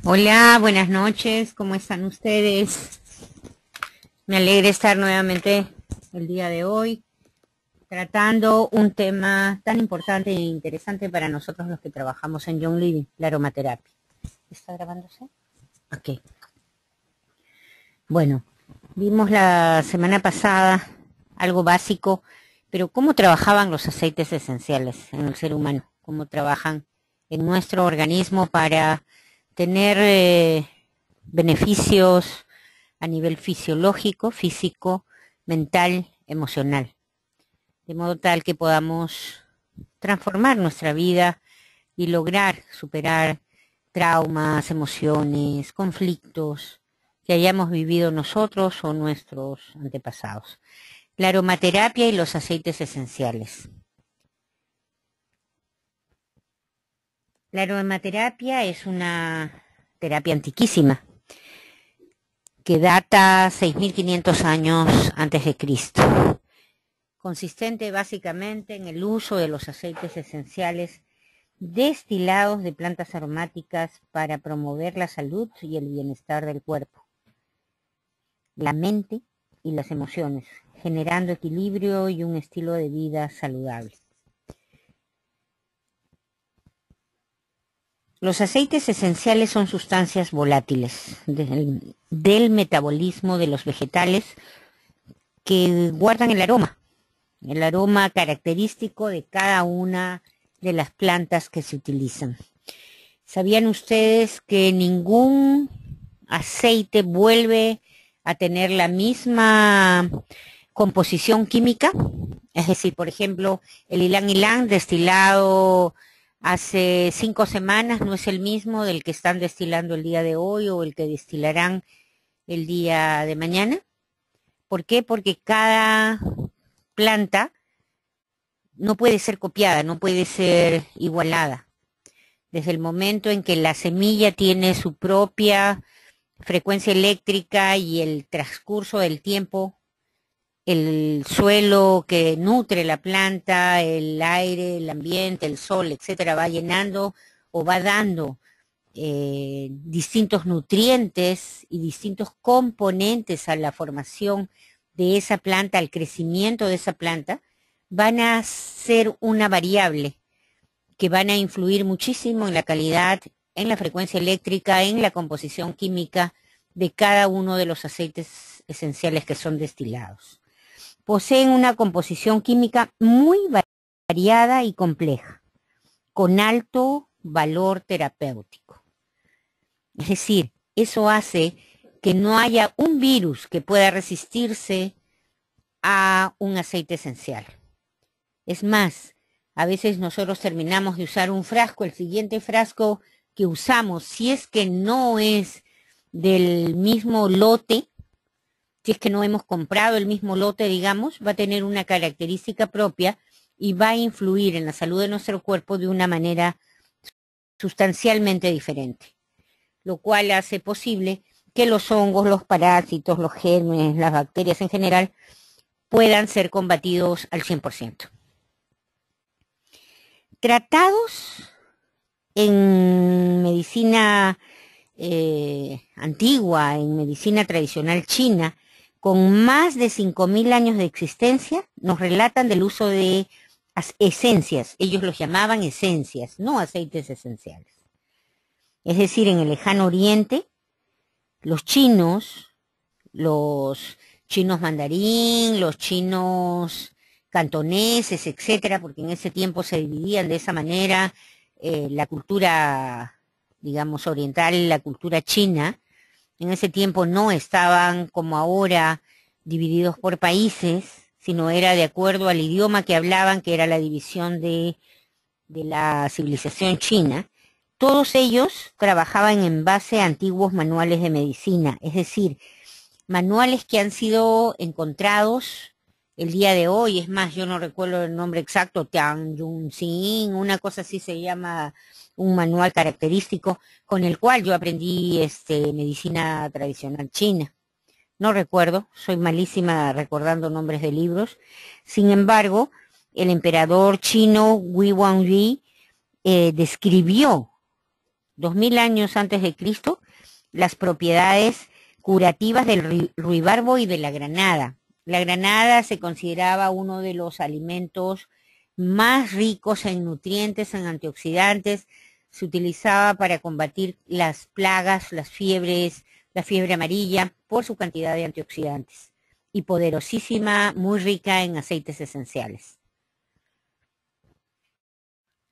Hola, buenas noches, ¿cómo están ustedes? Me alegra estar nuevamente el día de hoy tratando un tema tan importante e interesante para nosotros los que trabajamos en Young Living, la aromaterapia. ¿Está grabándose? Ok. Bueno, vimos la semana pasada algo básico, pero cómo trabajaban los aceites esenciales en el ser humano, cómo trabajan en nuestro organismo para tener beneficios a nivel fisiológico, físico, mental, emocional, de modo tal que podamos transformar nuestra vida y lograr superar traumas, emociones, conflictos que hayamos vivido nosotros o nuestros antepasados. La aromaterapia y los aceites esenciales. La aromaterapia es una terapia antiquísima que data 6.500 años antes de Cristo, consistente básicamente en el uso de los aceites esenciales destilados de plantas aromáticas para promover la salud y el bienestar del cuerpo, la mente y las emociones, generando equilibrio y un estilo de vida saludable. Los aceites esenciales son sustancias volátiles del metabolismo de los vegetales que guardan el aroma característico de cada una de las plantas que se utilizan. ¿Sabían ustedes que ningún aceite vuelve a tener la misma composición química? Es decir, por ejemplo, el ylang ylang destilado hace 5 semanas no es el mismo del que están destilando el día de hoy o el que destilarán el día de mañana. ¿Por qué? Porque cada planta no puede ser copiada, no puede ser igualada. Desde el momento en que la semilla tiene su propia frecuencia eléctrica y el transcurso del tiempo, el suelo que nutre la planta, el aire, el ambiente, el sol, etcétera, va llenando o va dando distintos nutrientes y distintos componentes a la formación de esa planta, al crecimiento de esa planta, van a ser una variable que van a influir muchísimo en la calidad, en la frecuencia eléctrica, en la composición química de cada uno de los aceites esenciales que son destilados. Poseen una composición química muy variada y compleja, con alto valor terapéutico. Es decir, eso hace que no haya un virus que pueda resistirse a un aceite esencial. Es más, a veces nosotros terminamos de usar un frasco, el siguiente frasco que usamos, si es que no es del mismo lote, si es que no hemos comprado el mismo lote, digamos, va a tener una característica propia y va a influir en la salud de nuestro cuerpo de una manera sustancialmente diferente, lo cual hace posible que los hongos, los parásitos, los gérmenes, las bacterias en general puedan ser combatidos al 100%. Tratados en medicina antigua, en medicina tradicional china, con más de 5.000 años de existencia, nos relatan del uso de esencias. Ellos los llamaban esencias, no aceites esenciales. Es decir, en el lejano oriente, los chinos mandarín, los chinos cantoneses, etcétera, porque en ese tiempo se dividían de esa manera la cultura, digamos, oriental, la cultura china. En ese tiempo no estaban como ahora divididos por países, sino era de acuerdo al idioma que hablaban, que era la división de la civilización china. Todos ellos trabajaban en base a antiguos manuales de medicina, es decir, manuales que han sido encontrados el día de hoy. Es más, yo no recuerdo el nombre exacto, Tian Yun Xin, una cosa así se llama, un manual característico con el cual yo aprendí medicina tradicional china. No recuerdo, soy malísima recordando nombres de libros. Sin embargo, el emperador chino Wei Wangyi describió 2000 años antes de Cristo, las propiedades curativas del ruibarbo y de la granada. La granada se consideraba uno de los alimentos más ricos en nutrientes, en antioxidantes. Se utilizaba para combatir las plagas, las fiebres, la fiebre amarilla, por su cantidad de antioxidantes. Y poderosísima, muy rica en aceites esenciales.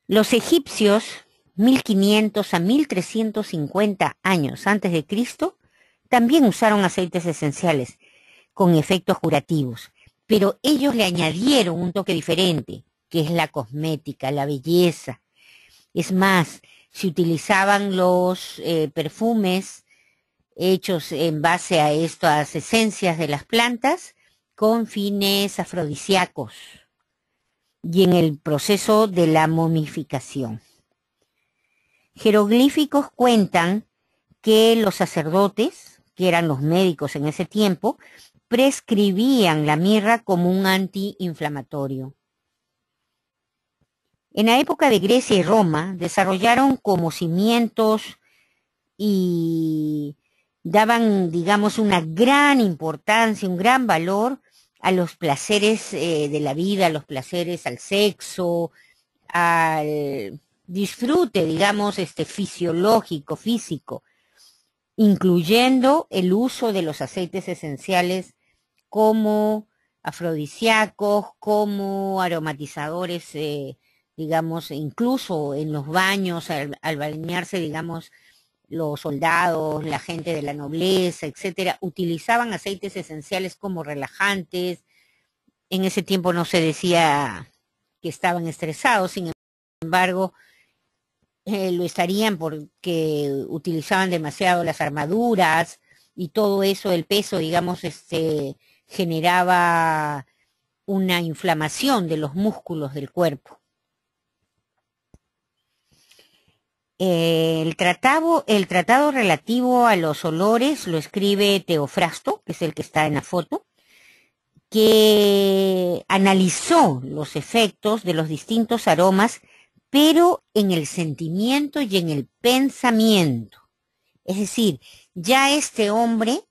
Los egipcios, 1500 a 1350 años antes de Cristo, también usaron aceites esenciales con efectos curativos, pero ellos le añadieron un toque diferente, que es la cosmética, la belleza. Es más, se utilizaban los perfumes hechos en base a estas esencias de las plantas con fines afrodisíacos y en el proceso de la momificación. Jeroglíficos cuentan que los sacerdotes, que eran los médicos en ese tiempo, prescribían la mirra como un antiinflamatorio. En la época de Grecia y Roma desarrollaron como cimientos y daban, digamos, una gran importancia, un gran valor a los placeres de la vida, a los placeres al sexo, al disfrute, digamos, fisiológico, físico, incluyendo el uso de los aceites esenciales como afrodisíacos, como aromatizadores, digamos, incluso en los baños, al bañarse, digamos, los soldados, la gente de la nobleza, etcétera, utilizaban aceites esenciales como relajantes. En ese tiempo no se decía que estaban estresados, sin embargo, lo estarían porque utilizaban demasiado las armaduras y todo eso, el peso, digamos, generaba una inflamación de los músculos del cuerpo. El tratado relativo a los olores lo escribe Teofrasto, que es el que está en la foto, que analizó los efectos de los distintos aromas, pero en el sentimiento y en el pensamiento. Es decir, ya este hombre,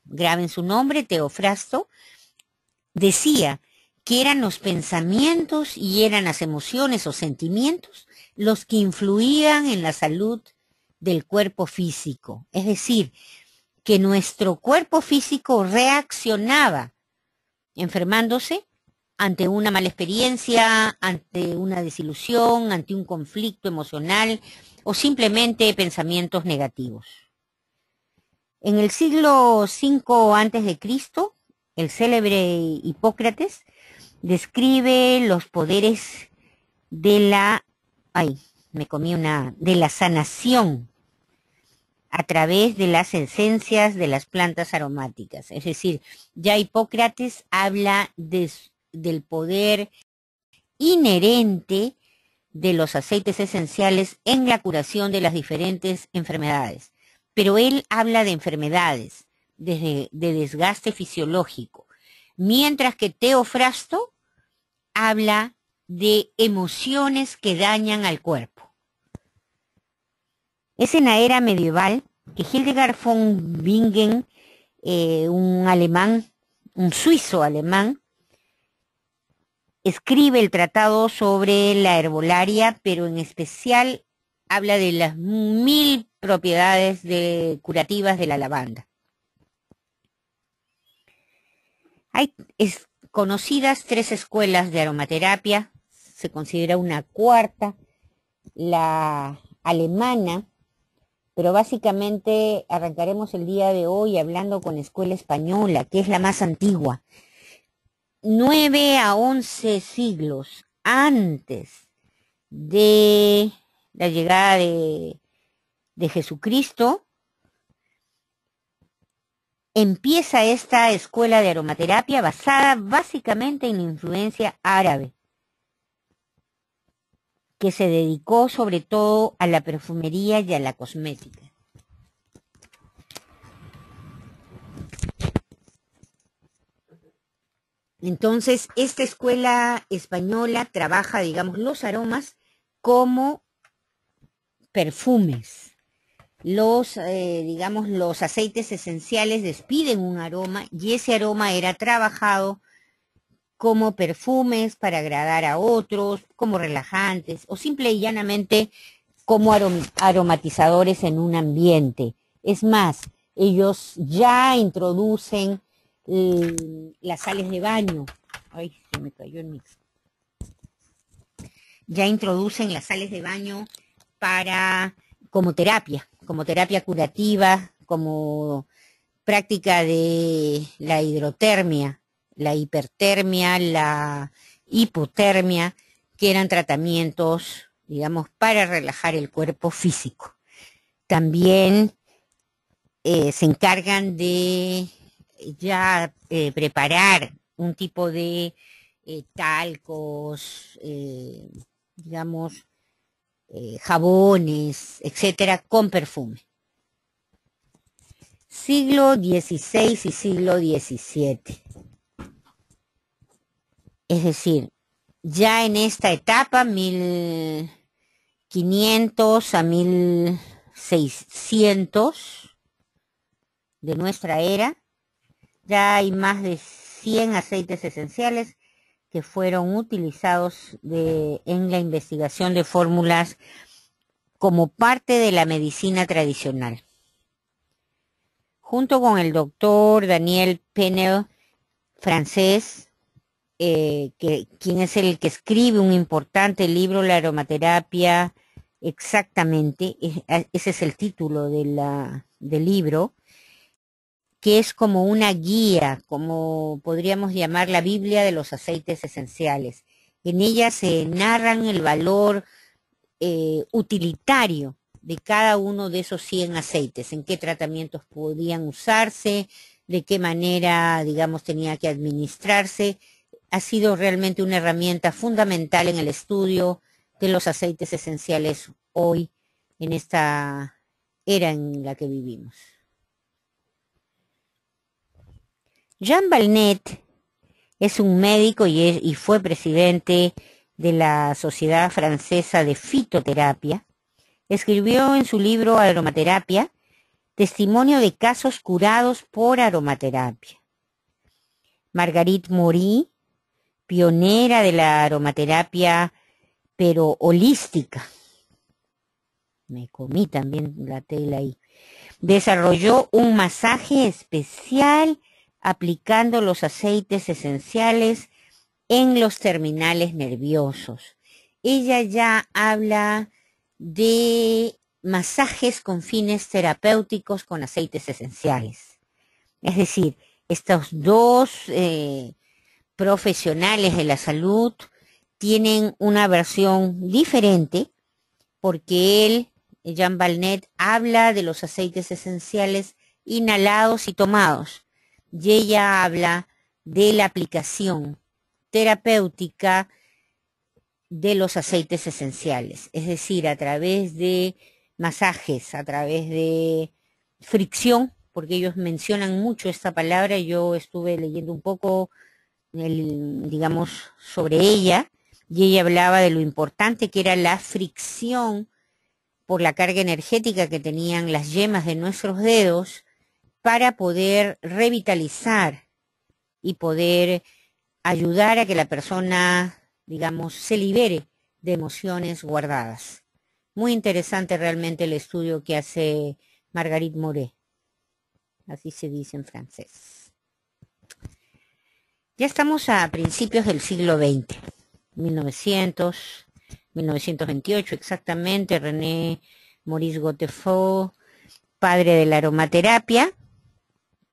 graben su nombre, Teofrasto, decía que eran los pensamientos y eran las emociones o sentimientos los que influían en la salud del cuerpo físico. Es decir, que nuestro cuerpo físico reaccionaba enfermándose ante una mala experiencia, ante una desilusión, ante un conflicto emocional o simplemente pensamientos negativos. En el siglo V antes de Cristo, el célebre Hipócrates describe los poderes de la, de la sanación a través de las esencias de las plantas aromáticas. Es decir, ya Hipócrates habla del poder inherente de los aceites esenciales en la curación de las diferentes enfermedades. Pero él habla de enfermedades, de desgaste fisiológico, mientras que Teofrasto habla de emociones que dañan al cuerpo. Es en la era medieval que Hildegard von Bingen, un suizo alemán, escribe el tratado sobre la herbolaria, pero en especial habla de las 1000 propiedades curativas de la lavanda. Hay conocidas 3 escuelas de aromaterapia, se considera una cuarta, la alemana, pero básicamente arrancaremos el día de hoy hablando con la escuela española, que es la más antigua. 9 a 11 siglos antes de la llegada de Jesucristo, empieza esta escuela de aromaterapia basada básicamente en la influencia árabe, que se dedicó sobre todo a la perfumería y a la cosmética. Entonces, esta escuela española trabaja, digamos, los aromas como perfumes. Digamos, los aceites esenciales despiden un aroma y ese aroma era trabajado como perfumes para agradar a otros, como relajantes o simple y llanamente como aromatizadores en un ambiente. Es más, ellos ya introducen las sales de baño. Ay, se me cayó el mix. Ya introducen las sales de baño como terapia curativa, como práctica de la hidrotermia, la hipertermia, la hipotermia, que eran tratamientos, digamos, para relajar el cuerpo físico. También se encargan de ya preparar un tipo de talcos, digamos, jabones, etcétera, con perfume. Siglo XVI y siglo XVII. Es decir, ya en esta etapa, 1500 a 1600 de nuestra era, ya hay más de 100 aceites esenciales que fueron utilizados en la investigación de fórmulas como parte de la medicina tradicional. Junto con el doctor Daniel Penel, francés, quien es el que escribe un importante libro, La aromaterapia, exactamente, ese es el título del libro, que es como una guía, como podríamos llamar la Biblia de los aceites esenciales. En ella se narran el valor utilitario de cada uno de esos 100 aceites, en qué tratamientos podían usarse, de qué manera, digamos, tenía que administrarse. Ha sido realmente una herramienta fundamental en el estudio de los aceites esenciales hoy, en esta era en la que vivimos. Jean Balnet es un médico y fue presidente de la Sociedad Francesa de Fitoterapia. Escribió en su libro Aromaterapia testimonio de casos curados por aromaterapia. Marguerite Maury, pionera de la aromaterapia, pero holística. Me comí también la tela ahí. Desarrolló un masaje especial aplicando los aceites esenciales en los terminales nerviosos. Ella ya habla de masajes con fines terapéuticos con aceites esenciales. Es decir, estos dos profesionales de la salud tienen una versión diferente porque él, Jean Balnet, habla de los aceites esenciales inhalados y tomados y ella habla de la aplicación terapéutica de los aceites esenciales, es decir, a través de masajes, a través de fricción, porque ellos mencionan mucho esta palabra. Yo estuve leyendo un poco, digamos, sobre ella, y ella hablaba de lo importante que era la fricción por la carga energética que tenían las yemas de nuestros dedos para poder revitalizar y poder ayudar a que la persona, digamos, se libere de emociones guardadas. Muy interesante realmente el estudio que hace Marguerite Maury. Así se dice en francés. Ya estamos a principios del siglo XX, 1900, 1928 exactamente. René Maurice Gottefaux, padre de la aromaterapia,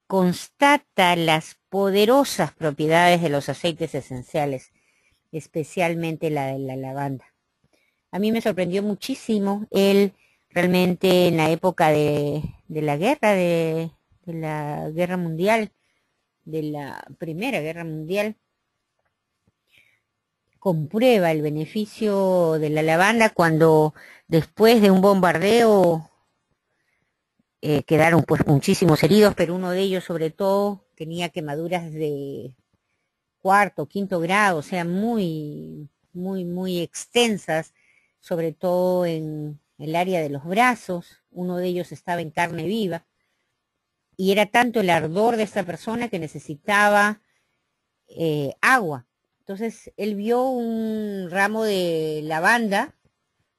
constata las poderosas propiedades de los aceites esenciales, especialmente la de la lavanda. A mí me sorprendió muchísimo. Él realmente en la época de la guerra, de la guerra mundial, de la Primera Guerra Mundial, comprueba el beneficio de la lavanda cuando después de un bombardeo quedaron pues muchísimos heridos, pero uno de ellos sobre todo tenía quemaduras de cuarto, quinto grado, o sea, muy extensas, sobre todo en el área de los brazos, uno de ellos estaba en carne viva, y era tanto el ardor de esta persona que necesitaba agua. Entonces él vio un ramo de lavanda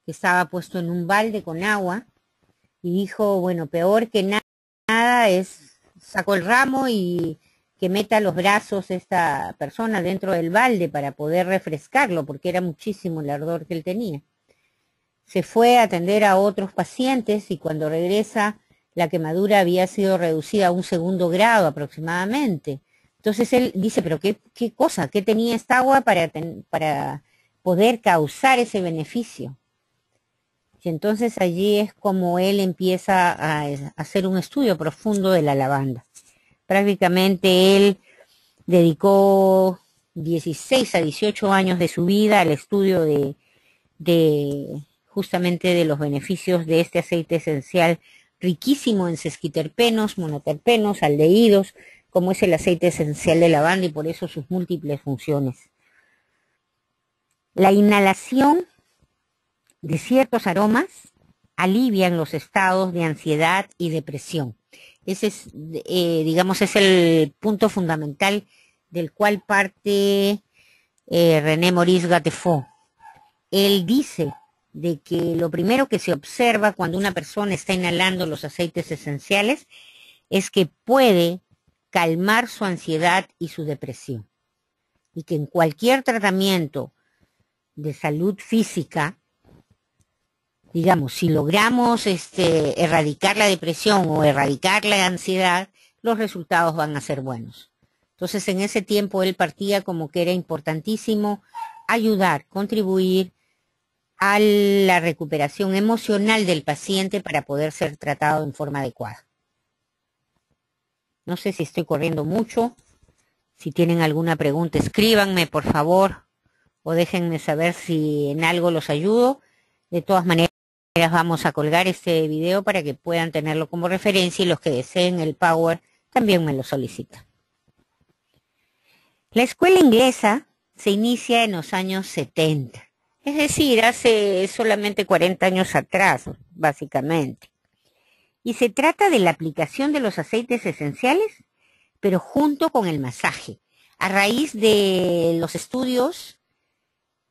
que estaba puesto en un balde con agua y dijo, bueno, peor que nada es, sacó el ramo y que meta los brazos esta persona dentro del balde para poder refrescarlo, porque era muchísimo el ardor que él tenía. Se fue a atender a otros pacientes y cuando regresa la quemadura había sido reducida a un 2.º grado aproximadamente. Entonces él dice, pero qué cosa, ¿qué tenía esta agua para poder causar ese beneficio? Y entonces allí es como él empieza a hacer un estudio profundo de la lavanda. Prácticamente él dedicó 16 a 18 años de su vida al estudio de justamente de los beneficios de este aceite esencial riquísimo en sesquiterpenos, monoterpenos, aldehídos, como es el aceite esencial de lavanda y por eso sus múltiples funciones. La inhalación de ciertos aromas alivian los estados de ansiedad y depresión. Ese es, digamos, es el punto fundamental del cual parte René Maurice Gattefoe. Él dice de que lo primero que se observa cuando una persona está inhalando los aceites esenciales es que puede calmar su ansiedad y su depresión. Y que en cualquier tratamiento de salud física, digamos, si logramos erradicar la depresión o erradicar la ansiedad, los resultados van a ser buenos. Entonces, en ese tiempo él partía como que era importantísimo ayudar, contribuir a la recuperación emocional del paciente para poder ser tratado en forma adecuada. No sé si estoy corriendo mucho. Si tienen alguna pregunta, escríbanme, por favor, o déjenme saber si en algo los ayudo. De todas maneras, vamos a colgar este video para que puedan tenerlo como referencia y los que deseen el Power también me lo solicitan. La escuela inglesa se inicia en los años 70. Es decir, hace solamente 40 años atrás, básicamente. Y se trata de la aplicación de los aceites esenciales, pero junto con el masaje. A raíz de los estudios,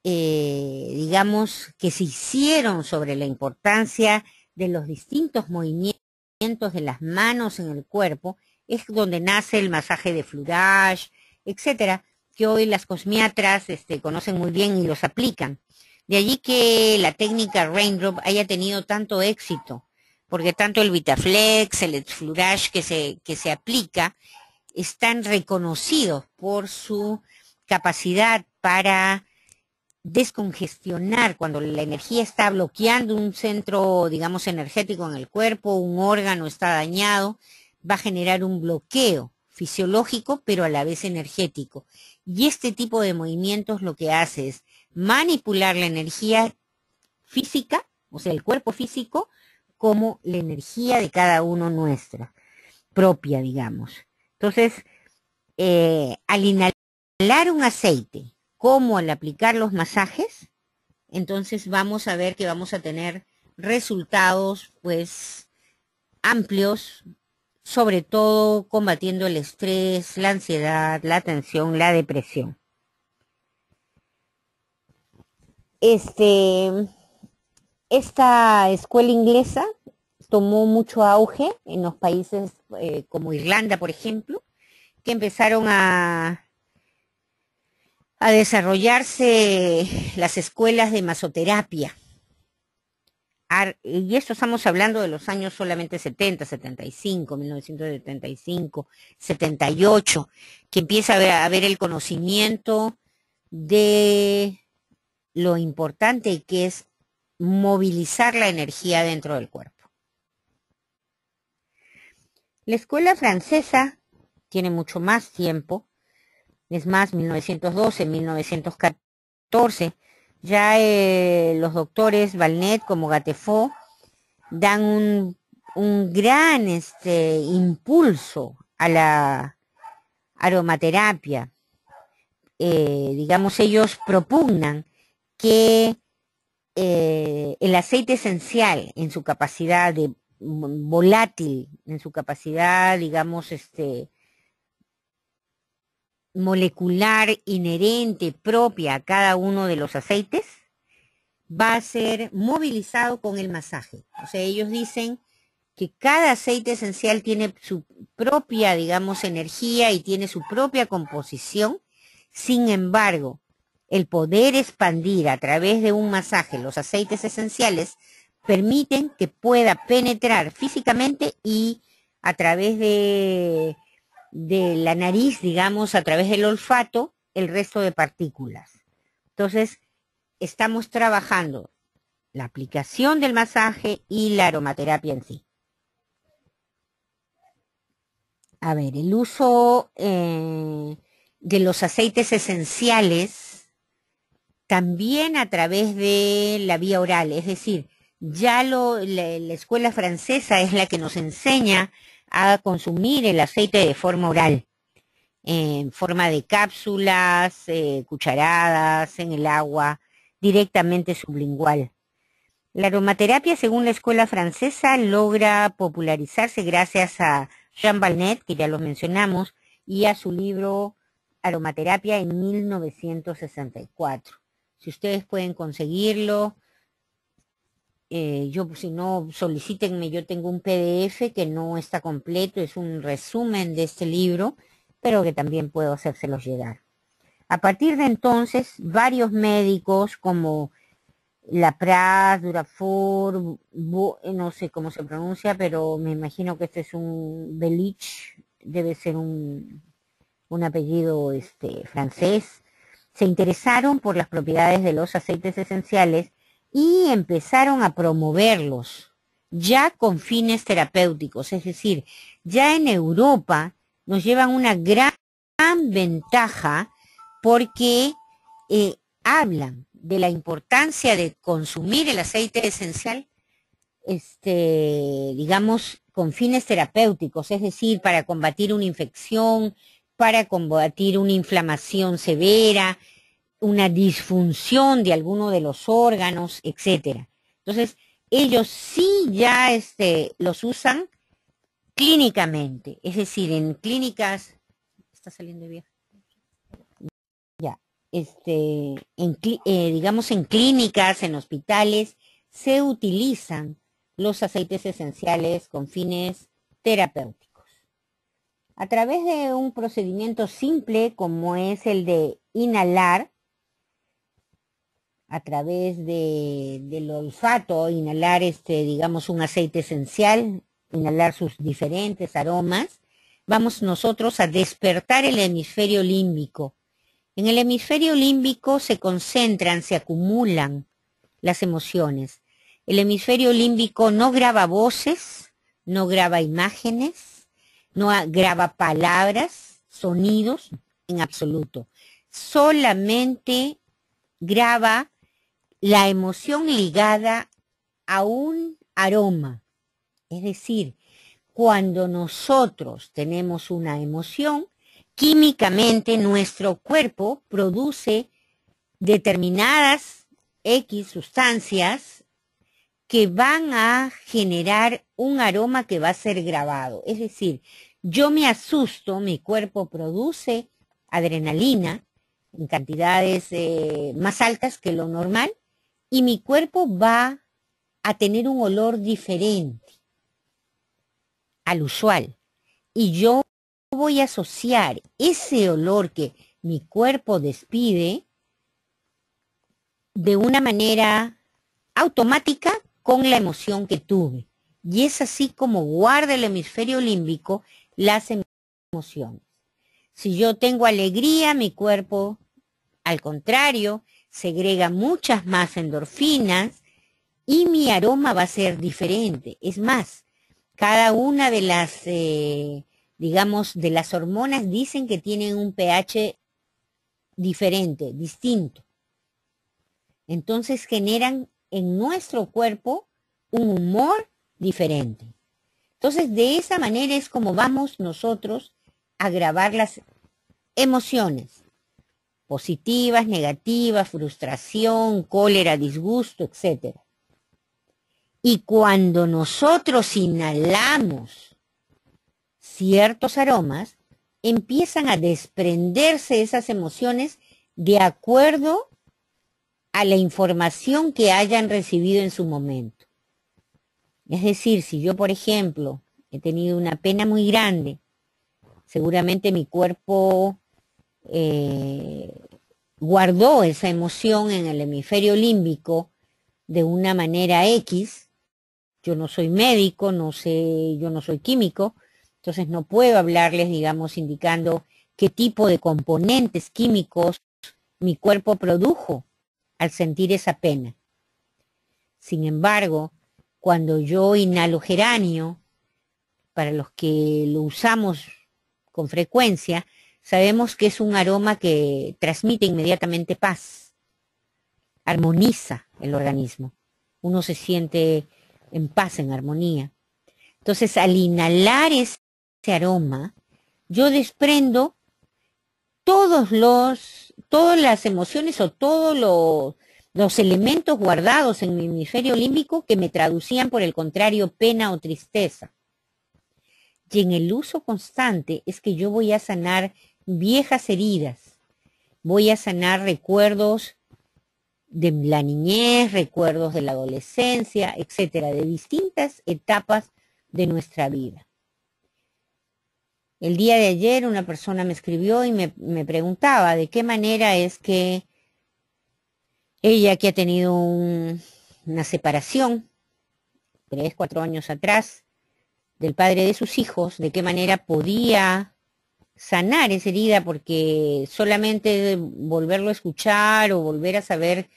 digamos, que se hicieron sobre la importancia de los distintos movimientos de las manos en el cuerpo, es donde nace el masaje de Flourage, etcétera, que hoy las cosmiatras conocen muy bien y los aplican. De allí que la técnica Raindrop haya tenido tanto éxito, porque tanto el Vitaflex, el Flourage que se aplica, están reconocidos por su capacidad para descongestionar cuando la energía está bloqueando un centro, digamos, energético en el cuerpo, un órgano está dañado, va a generar un bloqueo fisiológico, pero a la vez energético. Y este tipo de movimientos lo que hace es manipular la energía física, o sea, el cuerpo físico, como la energía de cada uno nuestra, propia, digamos. Entonces, al inhalar un aceite, como al aplicar los masajes, entonces vamos a ver que vamos a tener resultados, pues, amplios, sobre todo combatiendo el estrés, la ansiedad, la tensión, la depresión. Esta escuela inglesa tomó mucho auge en los países como Irlanda, por ejemplo, que empezaron a desarrollarse las escuelas de masoterapia. Y esto estamos hablando de los años solamente 70, 75, 1975, 78, que empieza a haber el conocimiento de lo importante que es movilizar la energía dentro del cuerpo. La escuela francesa tiene mucho más tiempo, es más, 1912, 1914, ya los doctores Valnet como Gattefoe dan un gran impulso a la aromaterapia. Digamos, ellos propugnan que el aceite esencial en su capacidad de volátil, en su capacidad, digamos, molecular inherente propia a cada uno de los aceites, va a ser movilizado con el masaje. O sea, ellos dicen que cada aceite esencial tiene su propia, digamos, energía y tiene su propia composición. Sin embargo, el poder expandir a través de un masaje los aceites esenciales permiten que pueda penetrar físicamente y a través de la nariz, digamos, a través del olfato, el resto de partículas. Entonces, estamos trabajando la aplicación del masaje y la aromaterapia en sí. A ver, el uso de los aceites esenciales también a través de la vía oral, es decir, ya la escuela francesa es la que nos enseña a consumir el aceite de forma oral, en forma de cápsulas, cucharadas, en el agua, directamente sublingual. La aromaterapia, según la escuela francesa, logra popularizarse gracias a Jean Balnet, que ya lo mencionamos, y a su libro Aromaterapia en 1964. Si ustedes pueden conseguirlo, si no, solicítenme, yo tengo un PDF que no está completo, es un resumen de este libro, pero que también puedo hacérselos llegar. A partir de entonces, varios médicos como Lapras, Durafort, no sé cómo se pronuncia, pero me imagino que este es un Belich, debe ser un apellido francés, se interesaron por las propiedades de los aceites esenciales y empezaron a promoverlos ya con fines terapéuticos, es decir, ya en Europa nos llevan una gran ventaja porque hablan de la importancia de consumir el aceite esencial, digamos, con fines terapéuticos, es decir, para combatir una infección, para combatir una inflamación severa, una disfunción de alguno de los órganos, etcétera. Entonces, ellos sí ya los usan clínicamente, es decir, en clínicas, está saliendo bien, ya, digamos en clínicas, en hospitales, se utilizan los aceites esenciales con fines terapéuticos. A través de un procedimiento simple como es el de inhalar, a través del olfato, inhalar digamos un aceite esencial, inhalar sus diferentes aromas, vamos nosotros a despertar el hemisferio límbico. En el hemisferio límbico se concentran, se acumulan las emociones. El hemisferio límbico no graba voces, no graba imágenes, no graba palabras, sonidos, en absoluto. Solamente graba la emoción ligada a un aroma. Es decir, cuando nosotros tenemos una emoción, químicamente nuestro cuerpo produce determinadas X sustancias que van a generar un aroma que va a ser grabado. Es decir, yo me asusto, mi cuerpo produce adrenalina en cantidades más altas que lo normal y mi cuerpo va a tener un olor diferente al usual. Y yo voy a asociar ese olor que mi cuerpo despide de una manera automática con la emoción que tuve. Y es así como guarda el hemisferio límbico las emociones. Si yo tengo alegría, mi cuerpo, al contrario, segrega muchas más endorfinas y mi aroma va a ser diferente. Es más, cada una de las, digamos, de las hormonas dicen que tienen un pH diferente, distinto. Entonces generan en nuestro cuerpo un humor diferente. Entonces, de esa manera es como vamos nosotros a grabar las emociones. positivas, negativas, frustración, cólera, disgusto, etc. Y cuando nosotros inhalamos ciertos aromas, empiezan a desprenderse esas emociones de acuerdo a la información que hayan recibido en su momento. Es decir, si yo, por ejemplo, he tenido una pena muy grande, seguramente mi cuerpo guardó esa emoción en el hemisferio límbico de una manera X. Yo no soy médico, yo no soy químico, entonces no puedo hablarles, digamos, indicando qué tipo de componentes químicos mi cuerpo produjo al sentir esa pena. Sin embargo, cuando yo inhalo geranio, para los que lo usamos con frecuencia, sabemos que es un aroma que transmite inmediatamente paz, armoniza el organismo. Uno se siente en paz, en armonía. Entonces, al inhalar ese aroma, yo desprendo todas las emociones o todos los elementos guardados en mi hemisferio límbico que me traducían, por el contrario, pena o tristeza. Y en el uso constante es que yo voy a sanar viejas heridas, voy a sanar recuerdos de la niñez, recuerdos de la adolescencia, etcétera, de distintas etapas de nuestra vida. El día de ayer una persona me escribió y me preguntaba de qué manera es que ella, que ha tenido una separación 3, 4 años atrás del padre de sus hijos, de qué manera podía sanar esa herida, porque solamente volverlo a escuchar o volver a saber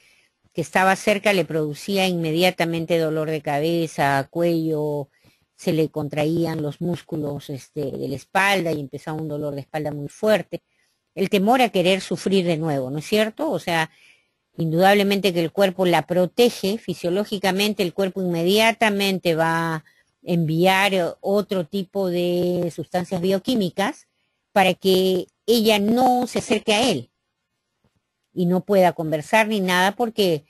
que estaba cerca le producía inmediatamente dolor de cabeza, cuello, se le contraían los músculos de la espalda y empezaba un dolor de espalda muy fuerte. El temor a querer sufrir de nuevo, ¿no es cierto? O sea, indudablemente que el cuerpo la protege, fisiológicamente el cuerpo inmediatamente va a enviar otro tipo de sustancias bioquímicas para que ella no se acerque a él y no pueda conversar ni nada, porque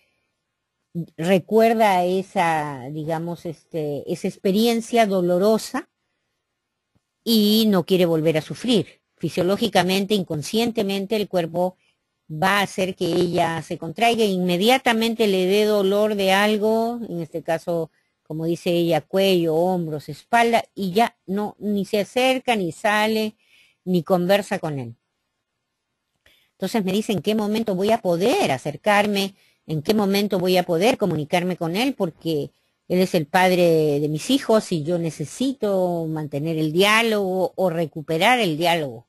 recuerda esa, digamos, esa experiencia dolorosa y no quiere volver a sufrir. Fisiológicamente, inconscientemente, el cuerpo va a hacer que ella se contraiga e inmediatamente le dé dolor de algo, en este caso, como dice ella, cuello, hombros, espalda, y ya no, ni se acerca, ni sale, ni conversa con él. Entonces me dice en qué momento voy a poder acercarme, en qué momento voy a poder comunicarme con él, porque él es el padre de mis hijos y yo necesito mantener el diálogo o recuperar el diálogo.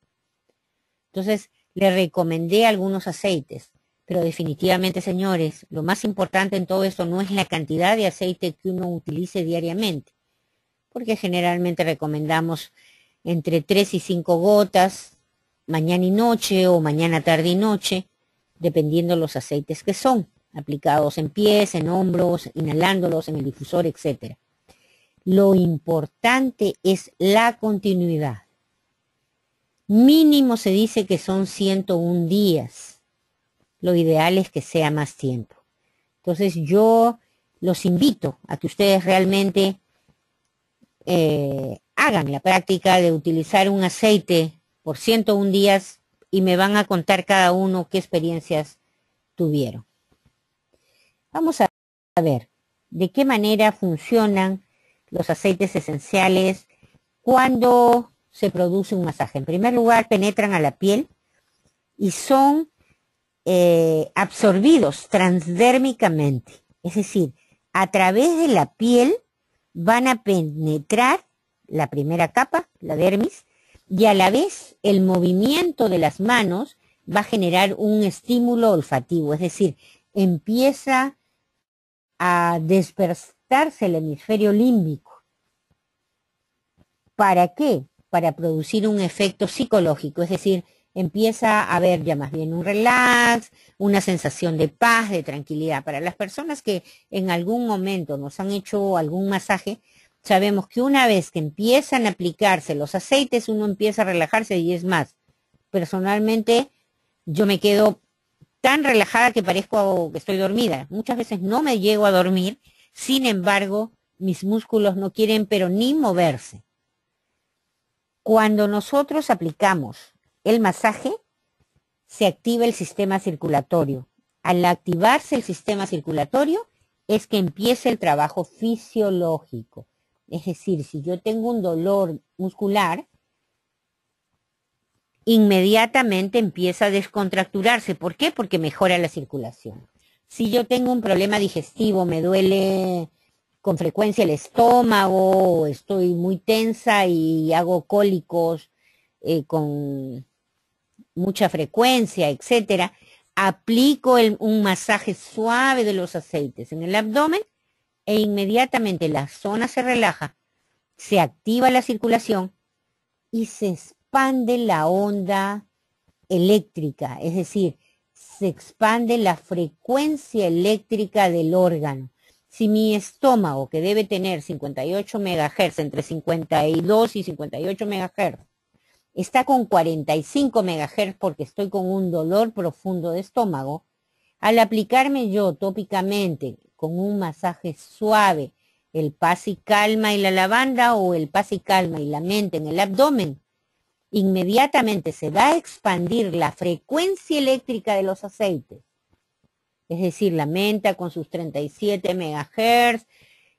Entonces le recomendé algunos aceites, pero definitivamente, señores, lo más importante en todo esto no es la cantidad de aceite que uno utilice diariamente, porque generalmente recomendamos entre 3 y 5 gotas, mañana y noche o mañana, tarde y noche, dependiendo los aceites que son, aplicados en pies, en hombros, inhalándolos en el difusor, etc. Lo importante es la continuidad. Mínimo se dice que son 101 días. Lo ideal es que sea más tiempo. Entonces yo los invito a que ustedes realmente hagan la práctica de utilizar un aceite por 101 días y me van a contar cada uno qué experiencias tuvieron. Vamos a ver de qué manera funcionan los aceites esenciales cuando se produce un masaje. En primer lugar, penetran a la piel y son absorbidos transdérmicamente, es decir, a través de la piel van a penetrar la primera capa, la dermis, y a la vez el movimiento de las manos va a generar un estímulo olfativo, es decir, empieza a despertarse el hemisferio límbico. ¿Para qué? Para producir un efecto psicológico, es decir, empieza a haber ya más bien un relax, una sensación de paz, de tranquilidad. Para las personas que en algún momento nos han hecho algún masaje, sabemos que una vez que empiezan a aplicarse los aceites, uno empieza a relajarse, y es más, personalmente yo me quedo tan relajada que parezco que estoy dormida. Muchas veces no me llego a dormir, sin embargo, mis músculos no quieren pero ni moverse. Cuando nosotros aplicamos el masaje, se activa el sistema circulatorio. Al activarse el sistema circulatorio, es que empieza el trabajo fisiológico. Es decir, si yo tengo un dolor muscular, inmediatamente empieza a descontracturarse. ¿Por qué? Porque mejora la circulación. Si yo tengo un problema digestivo, me duele con frecuencia el estómago, estoy muy tensa y hago cólicos con mucha frecuencia, etcétera, aplico un masaje suave de los aceites en el abdomen e inmediatamente la zona se relaja, se activa la circulación y se expande la onda eléctrica, es decir, se expande la frecuencia eléctrica del órgano. Si mi estómago, que debe tener 58 MHz, entre 52 y 58 MHz, está con 45 MHz porque estoy con un dolor profundo de estómago, al aplicarme yo tópicamente con un masaje suave, el paz y calma y la lavanda o el paz y calma y la mente en el abdomen, inmediatamente se va a expandir la frecuencia eléctrica de los aceites. Es decir, la menta con sus 37 MHz,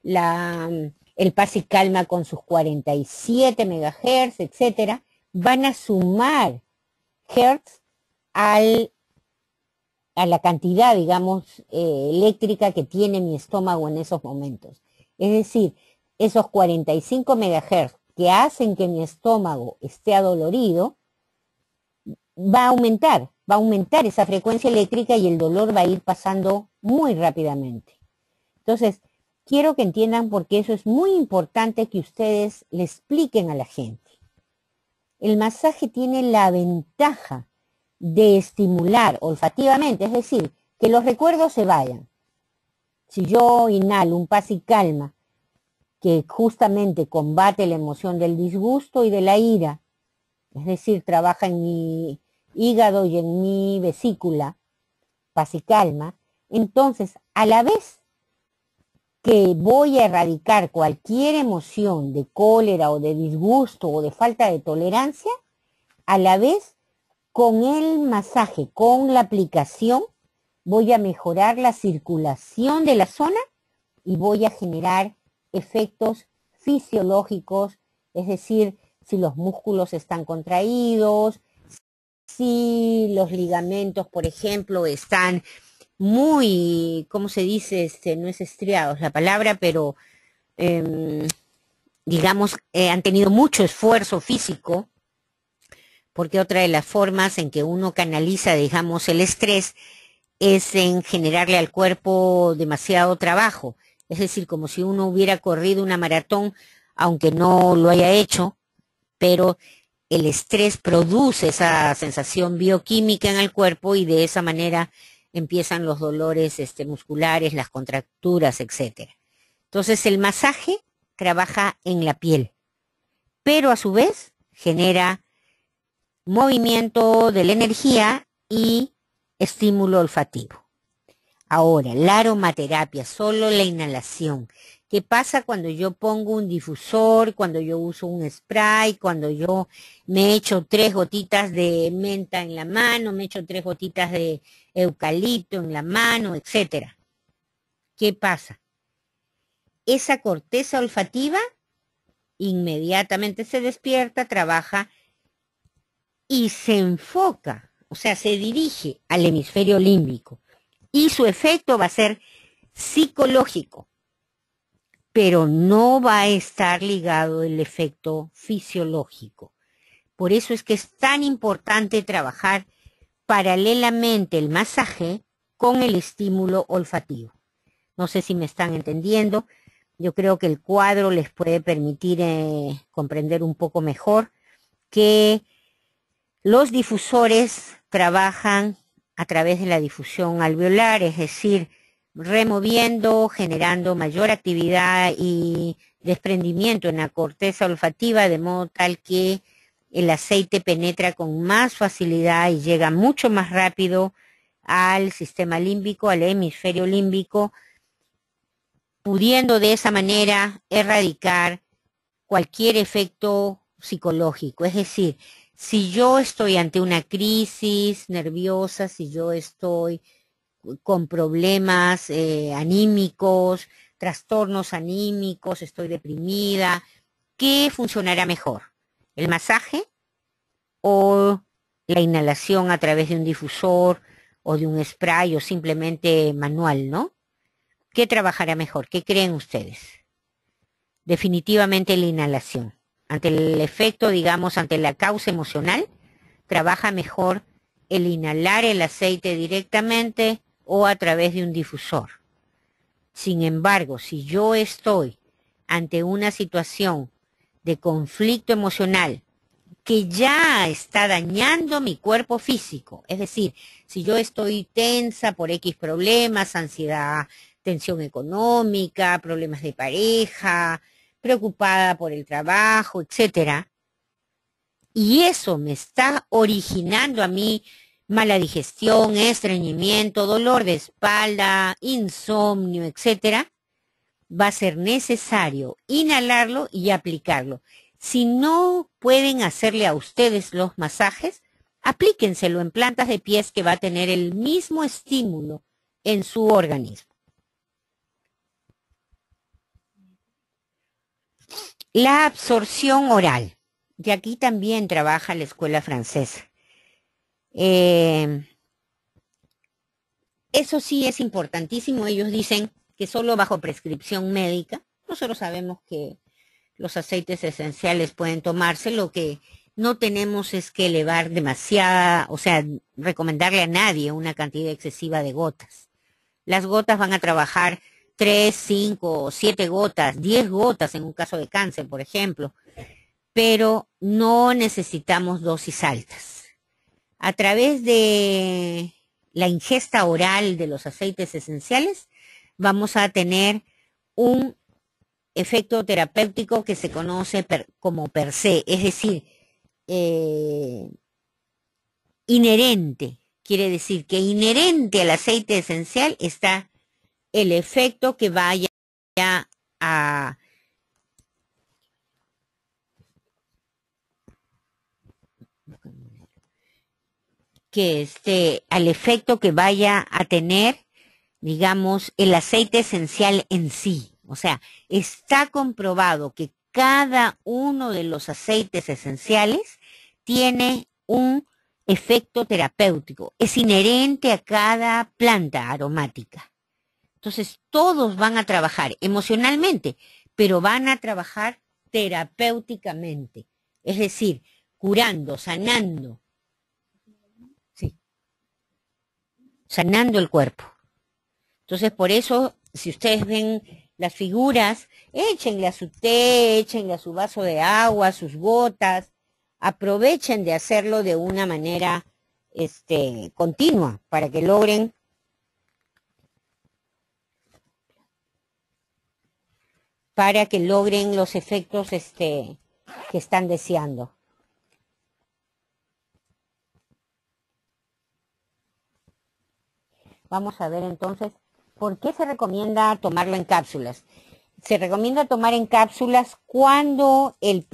el paz y calma con sus 47 MHz, etcétera, van a sumar hertz a la cantidad, digamos, eléctrica que tiene mi estómago en esos momentos. Es decir, esos 45 MHz que hacen que mi estómago esté adolorido, va a aumentar esa frecuencia eléctrica y el dolor va a ir pasando muy rápidamente. Entonces, quiero que entiendan porque eso es muy importante que ustedes le expliquen a la gente. El masaje tiene la ventaja de estimular olfativamente, es decir, que los recuerdos se vayan. Si yo inhalo un paz y calma que justamente combate la emoción del disgusto y de la ira, es decir, trabaja en mi hígado y en mi vesícula, paz y calma, entonces a la vez que voy a erradicar cualquier emoción de cólera o de disgusto o de falta de tolerancia, a la vez con el masaje, con la aplicación, voy a mejorar la circulación de la zona y voy a generar efectos fisiológicos, es decir, si los músculos están contraídos, si los ligamentos, por ejemplo, están muy, ¿cómo se dice? No es estriados la palabra, pero digamos, han tenido mucho esfuerzo físico, porque otra de las formas en que uno canaliza, digamos, el estrés es en generarle al cuerpo demasiado trabajo. Es decir, como si uno hubiera corrido una maratón, aunque no lo haya hecho, pero el estrés produce esa sensación bioquímica en el cuerpo y de esa manera empiezan los dolores musculares, las contracturas, etc. Entonces el masaje trabaja en la piel, pero a su vez genera movimiento de la energía y estímulo olfativo. Ahora, la aromaterapia, solo la inhalación. ¿Qué pasa cuando yo pongo un difusor, cuando yo uso un spray, cuando yo me echo 3 gotitas de menta en la mano, me echo 3 gotitas de eucalipto en la mano, etcétera? ¿Qué pasa? Esa corteza olfativa inmediatamente se despierta, trabaja y se enfoca, o sea, se dirige al hemisferio límbico. Y su efecto va a ser psicológico, pero no va a estar ligado el efecto fisiológico. Por eso es que es tan importante trabajar paralelamente el masaje con el estímulo olfativo. No sé si me están entendiendo. Yo creo que el cuadro les puede permitir comprender un poco mejor que los difusores trabajan a través de la difusión alveolar, es decir, removiendo, generando mayor actividad y desprendimiento en la corteza olfativa, de modo tal que el aceite penetra con más facilidad y llega mucho más rápido al sistema límbico, al hemisferio límbico, pudiendo de esa manera erradicar cualquier efecto psicológico. Es decir, si yo estoy ante una crisis nerviosa, si yo estoy con problemas anímicos, trastornos anímicos, estoy deprimida, ¿qué funcionará mejor? ¿El masaje o la inhalación a través de un difusor o de un spray o simplemente manual, ¿no? ¿Qué trabajará mejor? ¿Qué creen ustedes? Definitivamente la inhalación. Ante el efecto, digamos, ante la causa emocional, trabaja mejor el inhalar el aceite directamente o a través de un difusor. Sin embargo, si yo estoy ante una situación de conflicto emocional que ya está dañando mi cuerpo físico, es decir, si yo estoy tensa por X problemas, ansiedad, tensión económica, problemas de pareja, preocupada por el trabajo, etcétera, y eso me está originando a mí mala digestión, estreñimiento, dolor de espalda, insomnio, etcétera, va a ser necesario inhalarlo y aplicarlo. Si no pueden hacerle a ustedes los masajes, aplíquenselo en plantas de pies que va a tener el mismo estímulo en su organismo. La absorción oral. Y aquí también trabaja la escuela francesa. Eso sí es importantísimo. Ellos dicen que solo bajo prescripción médica. Nosotros sabemos que los aceites esenciales pueden tomarse. Lo que no tenemos es que elevar demasiada, o sea, recomendarle a nadie una cantidad excesiva de gotas. Las gotas van a trabajar 3, 5, 7 gotas, 10 gotas en un caso de cáncer, por ejemplo. Pero no necesitamos dosis altas. A través de la ingesta oral de los aceites esenciales, vamos a tener un efecto terapéutico que se conoce como per se, es decir, inherente. Quiere decir que inherente al aceite esencial está el efecto que vaya a al efecto que vaya a tener, digamos, el aceite esencial en sí. O sea, está comprobado que cada uno de los aceites esenciales tiene un efecto terapéutico. Es inherente a cada planta aromática. Entonces, todos van a trabajar emocionalmente, pero van a trabajar terapéuticamente. Es decir, curando, sanando. Sí, sanando el cuerpo. Entonces, por eso, si ustedes ven las figuras, échenle a su té, échenle a su vaso de agua, sus gotas, aprovechen de hacerlo de una manera continua para que logren los efectos que están deseando. Vamos a ver entonces, ¿por qué se recomienda tomarlo en cápsulas? Se recomienda tomar en cápsulas cuando el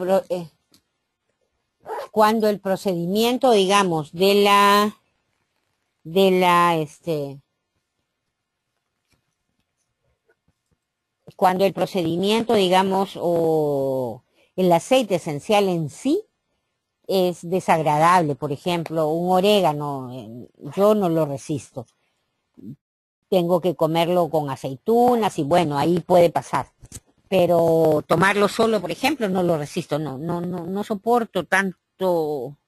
procedimiento, digamos, cuando el procedimiento, digamos, o el aceite esencial en sí es desagradable. Por ejemplo, un orégano, yo no lo resisto. Tengo que comerlo con aceitunas y bueno, ahí puede pasar. Pero tomarlo solo, por ejemplo, no lo resisto. No soporto tanto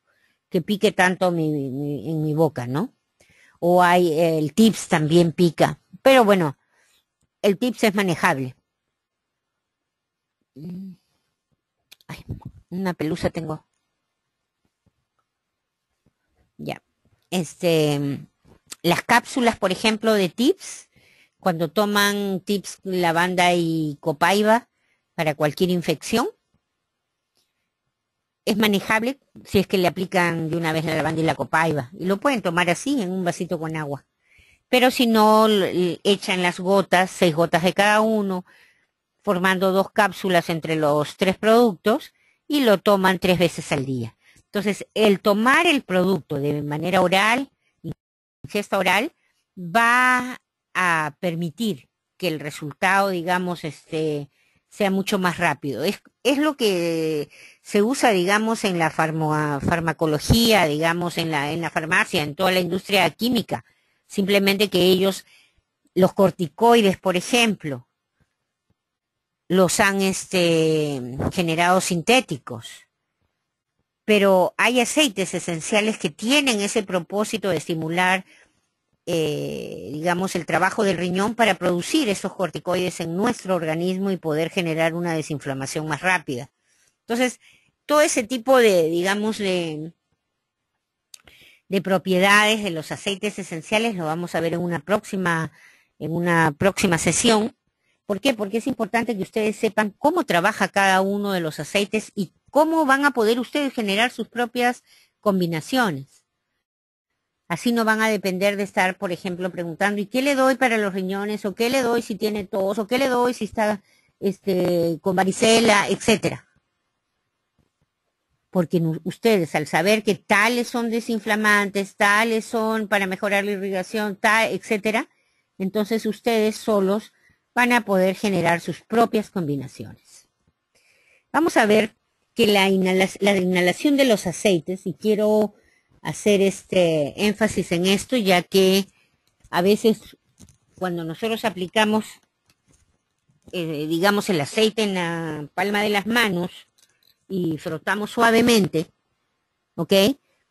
que pique tanto en mi boca, ¿no? O hay el tips también pica. Pero bueno, el tips es manejable. Ay, una pelusa tengo. Ya. Las cápsulas, por ejemplo, de tips, cuando toman tips, lavanda y copaiba para cualquier infección, es manejable si es que le aplican de una vez la lavanda y la copaiba. Y lo pueden tomar así, en un vasito con agua. pero si no, echan las gotas, 6 gotas de cada uno, formando 2 cápsulas entre los 3 productos y lo toman 3 veces al día. Entonces, el tomar el producto de manera oral, ingesta oral, va a permitir que el resultado, digamos, sea mucho más rápido. Es lo que se usa, digamos, en la farmacología, digamos, en la farmacia, en toda la industria química. Simplemente que ellos, los corticoides, por ejemplo, los han generado sintéticos. Pero hay aceites esenciales que tienen ese propósito de estimular, digamos, el trabajo del riñón para producir esos corticoides en nuestro organismo y poder generar una desinflamación más rápida. Entonces, todo ese tipo de, digamos, de propiedades de los aceites esenciales lo vamos a ver en una próxima sesión. ¿Por qué? Porque es importante que ustedes sepan cómo trabaja cada uno de los aceites y cómo van a poder ustedes generar sus propias combinaciones. Así no van a depender de estar, por ejemplo, preguntando, ¿y qué le doy para los riñones? ¿O qué le doy si tiene tos? ¿O qué le doy si está con varicela? Etcétera. Porque ustedes, al saber que tales son desinflamantes, tales son para mejorar la irrigación, etcétera, entonces ustedes solos van a poder generar sus propias combinaciones. Vamos a ver que la inhalación de los aceites, y quiero hacer énfasis en esto, ya que a veces cuando nosotros aplicamos, digamos, el aceite en la palma de las manos y frotamos suavemente, ¿ok?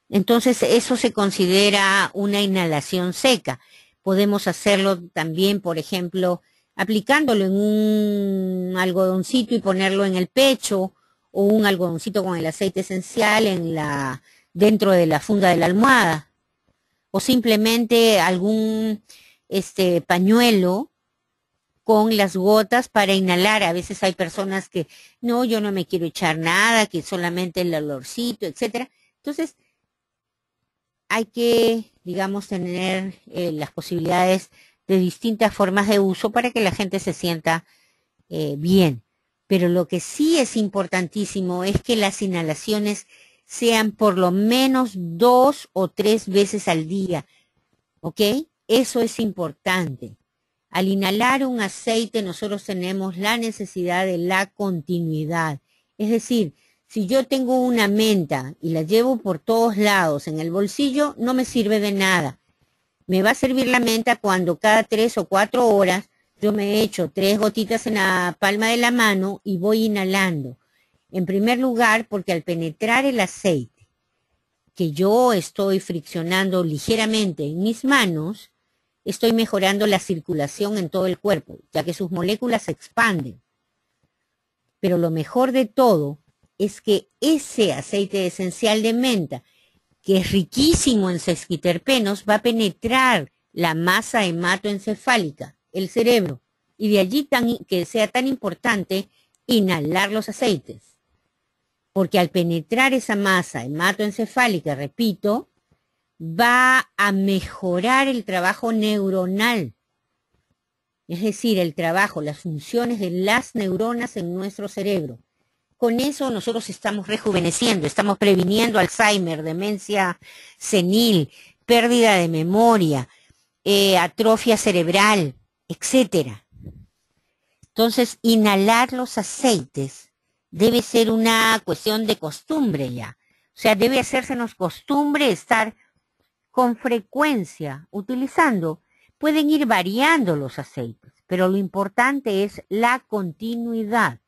Entonces eso se considera una inhalación seca. Podemos hacerlo también, por ejemplo, aplicándolo en un algodoncito y ponerlo en el pecho, o un algodoncito con el aceite esencial dentro de la funda de la almohada, o simplemente algún pañuelo con las gotas para inhalar. A veces hay personas que, no, yo no me quiero echar nada, que solamente el olorcito, etcétera. Entonces, hay que, digamos, tener las posibilidades de distintas formas de uso para que la gente se sienta bien. Pero lo que sí es importantísimo es que las inhalaciones sean por lo menos 2 o 3 veces al día, ¿ok? Eso es importante. Al inhalar un aceite nosotros tenemos la necesidad de la continuidad. Es decir, si yo tengo una menta y la llevo por todos lados en el bolsillo, no me sirve de nada. Me va a servir la menta cuando cada 3 o 4 horas yo me echo 3 gotitas en la palma de la mano y voy inhalando. En primer lugar, porque al penetrar el aceite que yo estoy friccionando ligeramente en mis manos, estoy mejorando la circulación en todo el cuerpo, ya que sus moléculas se expanden. Pero lo mejor de todo es que ese aceite esencial de menta, que es riquísimo en sesquiterpenos, va a penetrar la masa hematoencefálica, el cerebro, y de allí que sea tan importante inhalar los aceites. Porque al penetrar esa masa hematoencefálica, repito, va a mejorar el trabajo neuronal. Es decir, el trabajo, las funciones de las neuronas en nuestro cerebro. Con eso nosotros estamos rejuveneciendo, estamos previniendo Alzheimer, demencia senil, pérdida de memoria, atrofia cerebral, etcétera. Entonces, inhalar los aceites debe ser una cuestión de costumbre ya. O sea, debe hacérsenos costumbre estar con frecuencia utilizando. Pueden ir variando los aceites, pero lo importante es la continuidad.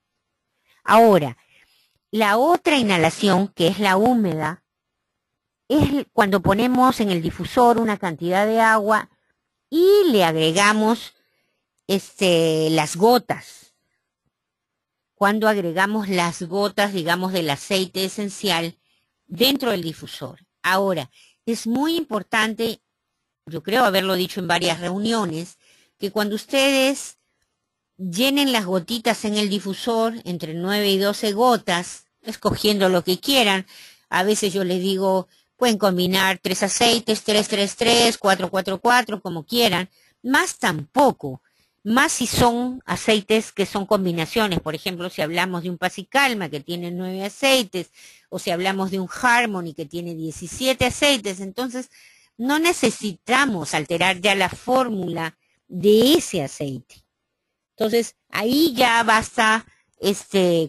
Ahora, la otra inhalación, que es la húmeda, es cuando ponemos en el difusor una cantidad de agua y le agregamos las gotas. Cuando agregamos las gotas, digamos, del aceite esencial dentro del difusor. Ahora, es muy importante, yo creo haberlo dicho en varias reuniones, que cuando ustedes llenen las gotitas en el difusor, entre 9 y 12 gotas, escogiendo lo que quieran, a veces yo les digo, Pueden combinar 3 aceites, 3, 4, como quieran. Más tampoco. Más si son aceites que son combinaciones. Por ejemplo, si hablamos de un Pasicalma que tiene 9 aceites, o si hablamos de un Harmony que tiene 17 aceites, entonces no necesitamos alterar ya la fórmula de ese aceite. Entonces, ahí ya basta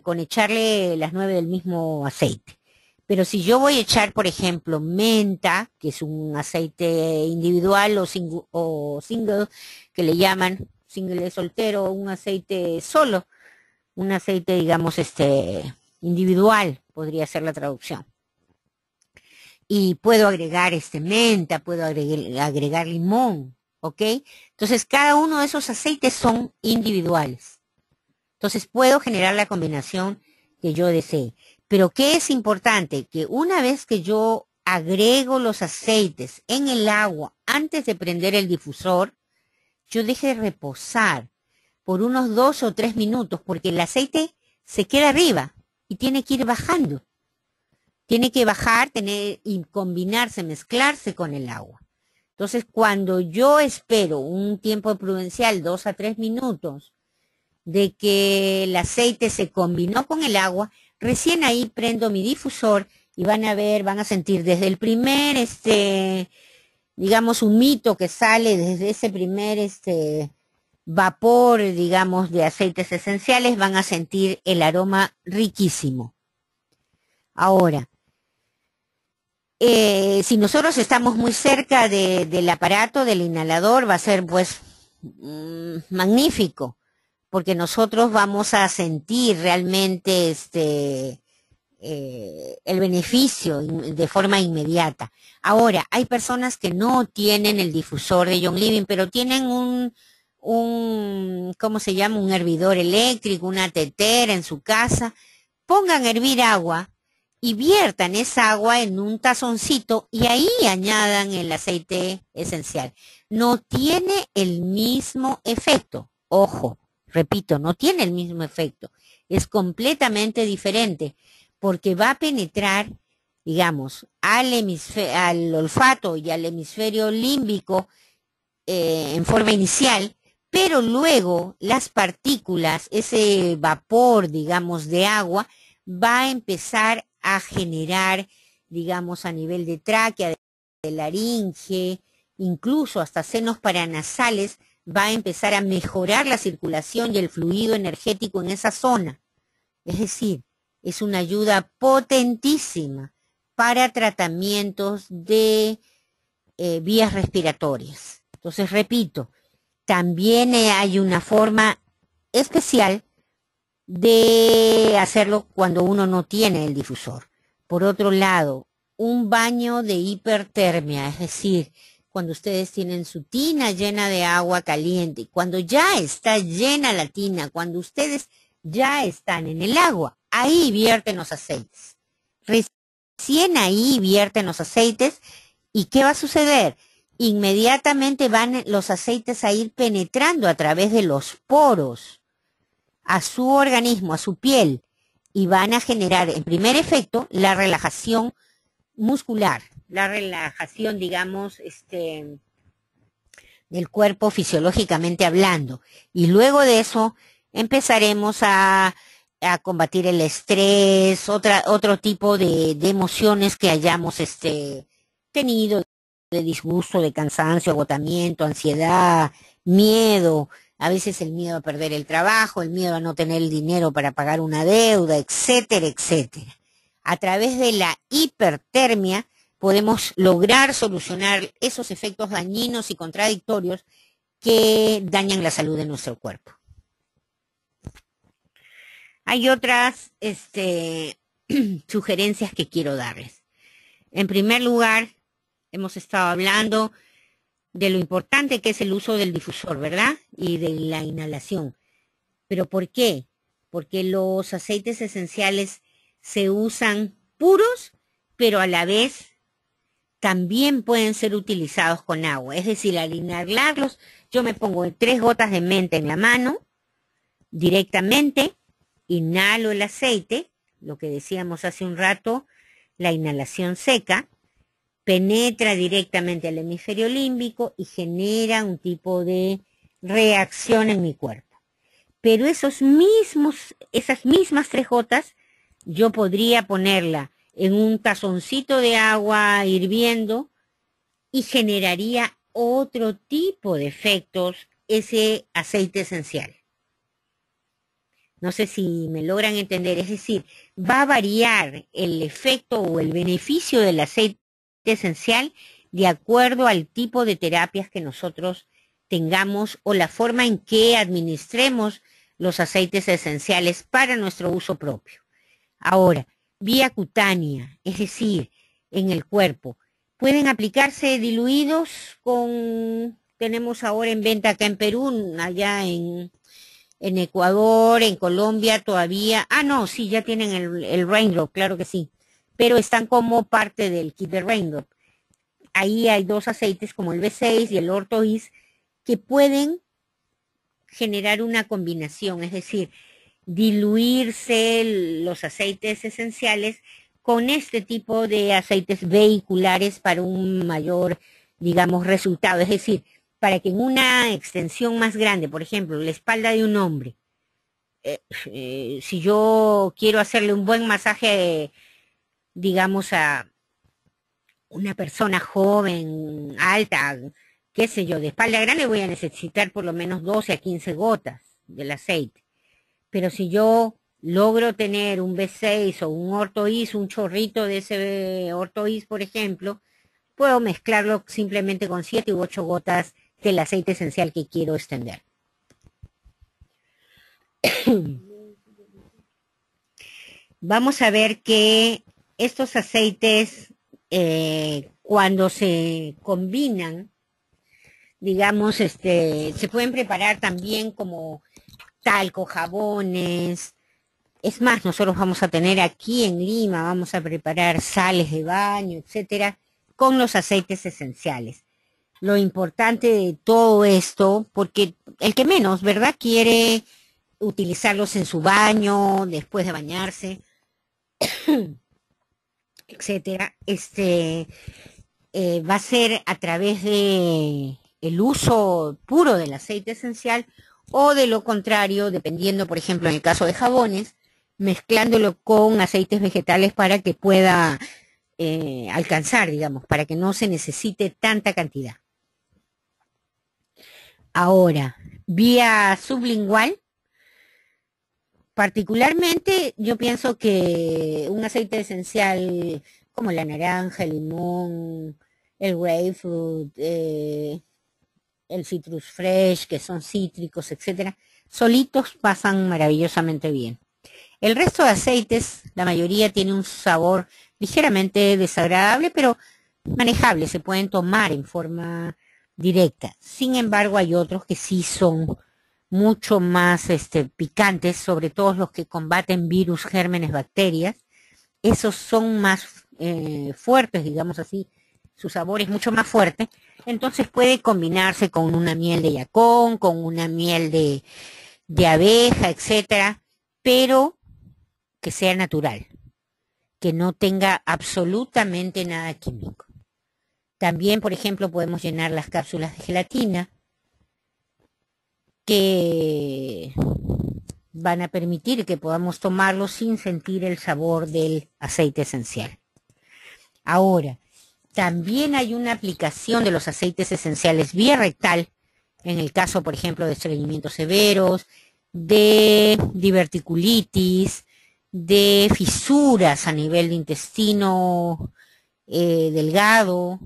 con echarle las 9 del mismo aceite. Pero si yo voy a echar, por ejemplo, menta, que es un aceite individual o single, que le llaman, single es soltero, un aceite solo, un aceite, digamos, individual, podría ser la traducción. Y puedo agregar menta, puedo agregar limón, ¿ok? Entonces, cada uno de esos aceites son individuales. Entonces, puedo generar la combinación que yo desee. Pero, ¿qué es importante? Que una vez que yo agrego los aceites en el agua antes de prender el difusor, yo deje reposar por unos 2 o 3 minutos, porque el aceite se queda arriba y tiene que ir bajando. Tiene que bajar, y combinarse, mezclarse con el agua. Entonces, cuando yo espero un tiempo prudencial, 2 a 3 minutos, de que el aceite se combinó con el agua, recién ahí prendo mi difusor y van a sentir desde el primer, digamos, humito que sale desde ese primer, vapor, digamos, de aceites esenciales, van a sentir el aroma riquísimo. Ahora, si nosotros estamos muy cerca del aparato, del inhalador, va a ser pues magnífico, porque nosotros vamos a sentir realmente el beneficio de forma inmediata. Ahora, hay personas que no tienen el difusor de John Living, pero tienen ¿cómo se llama? Un hervidor eléctrico, una tetera en su casa. Pongan a hervir agua y viertan esa agua en un tazoncito y ahí añadan el aceite esencial. No tiene el mismo efecto. Ojo, repito, no tiene el mismo efecto. Es completamente diferente porque va a penetrar, digamos, al olfato y al hemisferio límbico en forma inicial, pero luego las partículas, ese vapor, digamos, de agua, va a empezar a generar, digamos, a nivel de tráquea, de laringe, incluso hasta senos paranasales, va a empezar a mejorar la circulación y el fluido energético en esa zona. Es decir, es una ayuda potentísima para tratamientos de vías respiratorias. Entonces, repito, también hay una forma especial de hacerlo cuando uno no tiene el difusor. Por otro lado, un baño de hipertermia, es decir, cuando ustedes tienen su tina llena de agua caliente, cuando ya está llena la tina, cuando ustedes ya están en el agua, ahí vierten los aceites. Recién ahí vierten los aceites. ¿Y qué va a suceder? Inmediatamente van los aceites a ir penetrando a través de los poros a su organismo, a su piel, y van a generar, en primer efecto, la relajación muscular, la relajación, digamos, del cuerpo fisiológicamente hablando. Y luego de eso empezaremos a combatir el estrés, otro tipo de emociones que hayamos tenido, de disgusto, de cansancio, agotamiento, ansiedad, miedo, a veces el miedo a perder el trabajo, el miedo a no tener el dinero para pagar una deuda, etcétera, etcétera. A través de la hipertermia podemos lograr solucionar esos efectos dañinos y contradictorios que dañan la salud de nuestro cuerpo. Hay otras sugerencias que quiero darles. En primer lugar, hemos estado hablando de lo importante que es el uso del difusor, ¿verdad? Y de la inhalación. ¿Pero por qué? Porque los aceites esenciales se usan puros, pero a la vez también pueden ser utilizados con agua. Es decir, al inhalarlos, yo me pongo 3 gotas de menta en la mano, directamente, inhalo el aceite, lo que decíamos hace un rato, la inhalación seca, penetra directamente al hemisferio límbico y genera un tipo de reacción en mi cuerpo. Pero esas mismas 3 gotas, yo podría ponerla en un tazoncito de agua hirviendo y generaría otro tipo de efectos ese aceite esencial. No sé si me logran entender, es decir, va a variar el efecto o el beneficio del aceite esencial de acuerdo al tipo de terapias que nosotros tengamos o la forma en que administremos los aceites esenciales para nuestro uso propio. Ahora, vía cutánea, es decir, en el cuerpo, pueden aplicarse diluidos tenemos ahora en venta acá en Perú, allá en Ecuador, en Colombia todavía. Ah, no, sí, ya tienen el Raindrop, claro que sí. Pero están como parte del kit de Raindrop. Ahí hay 2 aceites como el B6 y el Orthois que pueden generar una combinación, es decir, diluirse los aceites esenciales con este tipo de aceites vehiculares para un mayor, digamos, resultado. Es decir, para que en una extensión más grande, por ejemplo, la espalda de un hombre, si yo quiero hacerle un buen masaje, digamos, a una persona joven, alta, qué sé yo, de espalda grande, voy a necesitar por lo menos 12 a 15 gotas del aceite. Pero si yo logro tener un B6 o un Orthois, un chorrito de ese Orthois, por ejemplo, puedo mezclarlo simplemente con 7 u 8 gotas del aceite esencial que quiero extender. Vamos a ver que estos aceites, cuando se combinan, digamos, se pueden preparar también como talco, jabones. Es más, nosotros vamos a tener aquí en Lima, vamos a preparar sales de baño, etcétera, con los aceites esenciales. Lo importante de todo esto, porque el que menos, ¿verdad?, quiere utilizarlos en su baño, después de bañarse, etcétera, va a ser a través de el uso puro del aceite esencial o de lo contrario, dependiendo, por ejemplo, en el caso de jabones, mezclándolo con aceites vegetales para que pueda alcanzar, digamos, para que no se necesite tanta cantidad. Ahora, vía sublingual, particularmente yo pienso que un aceite esencial como la naranja, el limón, el grapefruit, el citrus fresh, que son cítricos, etcétera, solitos pasan maravillosamente bien. El resto de aceites, la mayoría tiene un sabor ligeramente desagradable, pero manejable, se pueden tomar en forma directa. Sin embargo, hay otros que sí son mucho más picantes, sobre todo los que combaten virus, gérmenes, bacterias. Esos son más fuertes, digamos así, su sabor es mucho más fuerte. Entonces puede combinarse con una miel de yacón, con una miel de abeja, etcétera, pero que sea natural, que no tenga absolutamente nada químico. También, por ejemplo, podemos llenar las cápsulas de gelatina que van a permitir que podamos tomarlo sin sentir el sabor del aceite esencial. Ahora, también hay una aplicación de los aceites esenciales vía rectal, en el caso, por ejemplo, de estreñimientos severos, de diverticulitis, de fisuras a nivel de intestino delgado.